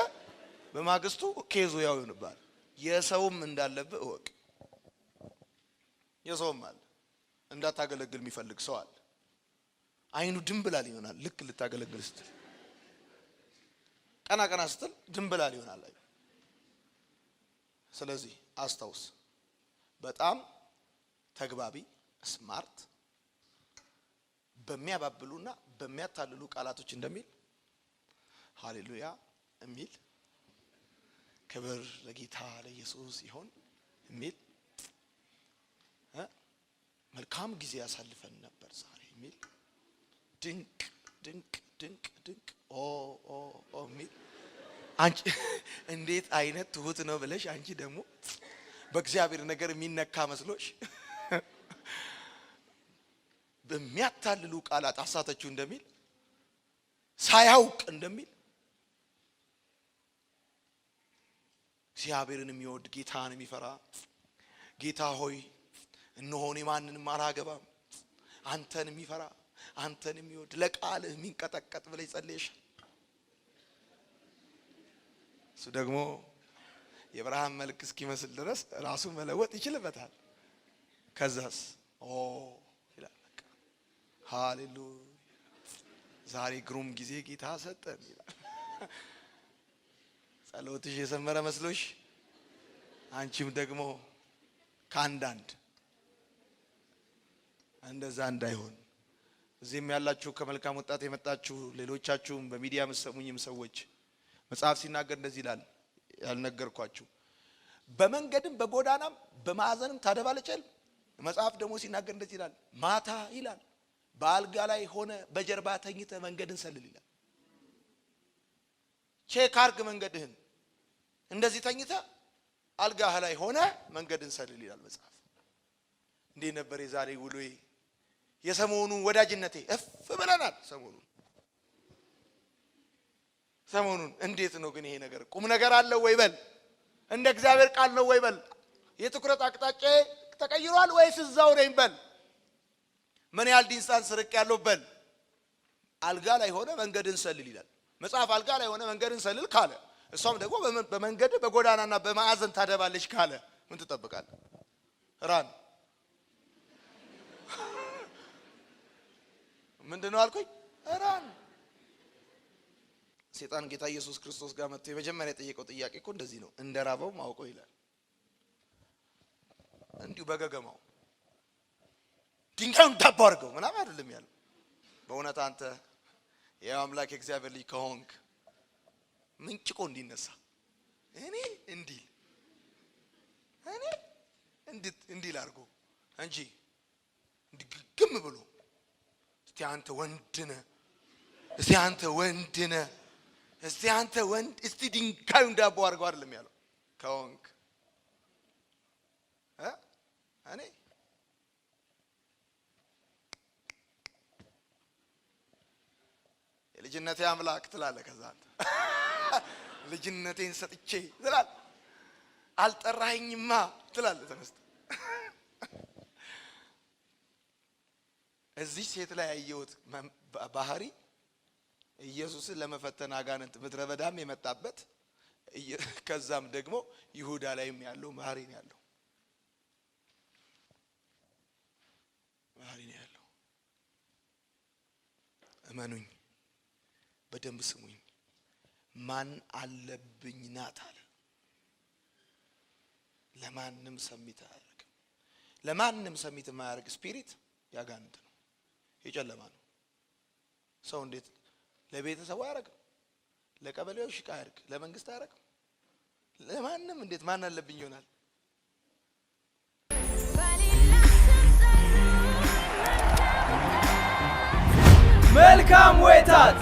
በማግስቱ ኬዙ ያው ይሆንባል። የሰውም እንዳለብህ እወቅ። የሰውም አለ እንዳታገለግል የሚፈልግ ሰው አለ። አይኑ ድንብላል ይሆናል። ልክ ልታገለግል ስትል ቀና ቀና ስትል ድንብላል ይሆናል። ስለዚህ አስታውስ፣ በጣም ተግባቢ ስማርት በሚያባብሉና በሚያታልሉ ቃላቶች እንደሚል ሃሌሉያ የሚል ክብር ለጌታ ለኢየሱስ ይሁን የሚል መልካም ጊዜ ያሳልፈን ነበር ዛሬ የሚል ድንቅ ድንቅ ድንቅ ድንቅ ኦ የሚል አንቺ እንዴት አይነት ትሁት ነው ብለሽ አንቺ ደግሞ በእግዚአብሔር ነገር የሚነካ መስሎሽ በሚያታልሉ ቃላት አሳተችው እንደሚል ሳያውቅ እንደሚል እግዚአብሔርን የሚወድ ጌታን የሚፈራ ጌታ ሆይ እነሆ እኔ ማንንም አላገባም አንተን የሚፈራ አንተን የሚወድ ለቃልህ የሚንቀጠቀጥ ብለሽ ጸልየሽ እሱ ደግሞ የአብርሃም መልክ እስኪመስል ድረስ ራሱ መለወጥ ይችልበታል። ከዛስ ይላል በቃ ሃሌሉያ ዛሬ ግሩም ጊዜ ጌታ ሰጠን ይላል። ጸሎትሽ የሰመረ መስሎሽ አንቺም ደግሞ ከአንዳንድ እንደዛ እንዳይሆን እዚህም ያላችሁ ከመልካም ወጣት የመጣችሁ ሌሎቻችሁም በሚዲያ መሰሙኝም ሰዎች መጽሐፍ ሲናገር እንደዚህ ይላል ያልነገርኳችሁ በመንገድም በጎዳናም በማዕዘንም ታደባለጨል። መጽሐፍ ደግሞ ሲናገር እንደዚህ ይላል ማታ ይላል በአልጋ ላይ ሆነ በጀርባ ተኝተ መንገድን ሰልል ይላል። ቼክ አርግ መንገድህን። እንደዚህ ተኝተ አልጋህ ላይ ሆነ መንገድን ሰልል ይላል መጽሐፍ። እንዴት ነበር የዛሬ ውሎዬ? የሰሞኑ ወዳጅነቴ እፍ ብለናል። ሰሞኑን እንዴት ነው ግን ይሄ ነገር? ቁም ነገር አለው ወይ በል፣ እንደ እግዚአብሔር ቃል ነው ወይ በል፣ የትኩረት አቅጣጫ ተቀይሯል ወይስ እዛው ነኝ በል፣ ምን ያህል ዲስታንስ ርቅ ያለው በል። አልጋ ላይ ሆነ መንገድን ሰልል ይላል መጽሐፍ። አልጋ ላይ ሆነ መንገድን ሰልል ካለ እሷም ደግሞ በመንገድ በጎዳናና በማዕዘን ታደባለች ካለ ምን ትጠብቃለህ? ራን ምንድነው አልኩኝ? ራን። ሰይጣን ጌታ ኢየሱስ ክርስቶስ ጋር መጥቶ የመጀመሪያ የጠየቀው ጥያቄ እኮ እንደዚህ ነው፣ እንደራበው ማውቀው ይላል። እንዲሁ በገገማው ድንጋዩን ዳቦ አድርገው ምናምን አይደለም ያለው። በእውነት አንተ የአምላክ የእግዚአብሔር ልጅ ከሆንክ ምንጭቆ እንዲነሳ እኔ እንዲል አድርጎ እንጂ እንዲግም ብሎ እስቲ አንተ ወንድ እስቲ ድንጋዩን ዳቦ አድርገው አይደለም ያለው። ከሆንክ እኔ የልጅነቴ አምላክ ትላለህ። ከዛ አንተ ልጅነቴን ሰጥቼ ትላለህ። አልጠራኸኝማ ትላለህ ተነስተህ። እዚህ ሴት ላይ ያየሁት ባህሪ ኢየሱስን ለመፈተን አጋንንት ምድረ በዳም የመጣበት ከዛም ደግሞ ይሁዳ ላይም ያለው ባህሪ ነው ያለው። እመኑኝ፣ በደንብ ስሙኝ። ማን አለብኝ ናት አለ። ለማንም ሰሚት አያደርግም። ለማንም ሰሚት የማያደርግ ስፒሪት ያጋንንት ነው፣ የጨለማ ነው። ሰው እንዴት ለቤተሰቡ አያደርግም? ለቀበሌው ሽቃ አያደርግ፣ ለመንግስት አያደርግም። ለማንም እንዴት ማን አለብኝ ይሆናል? መልካም ወይታት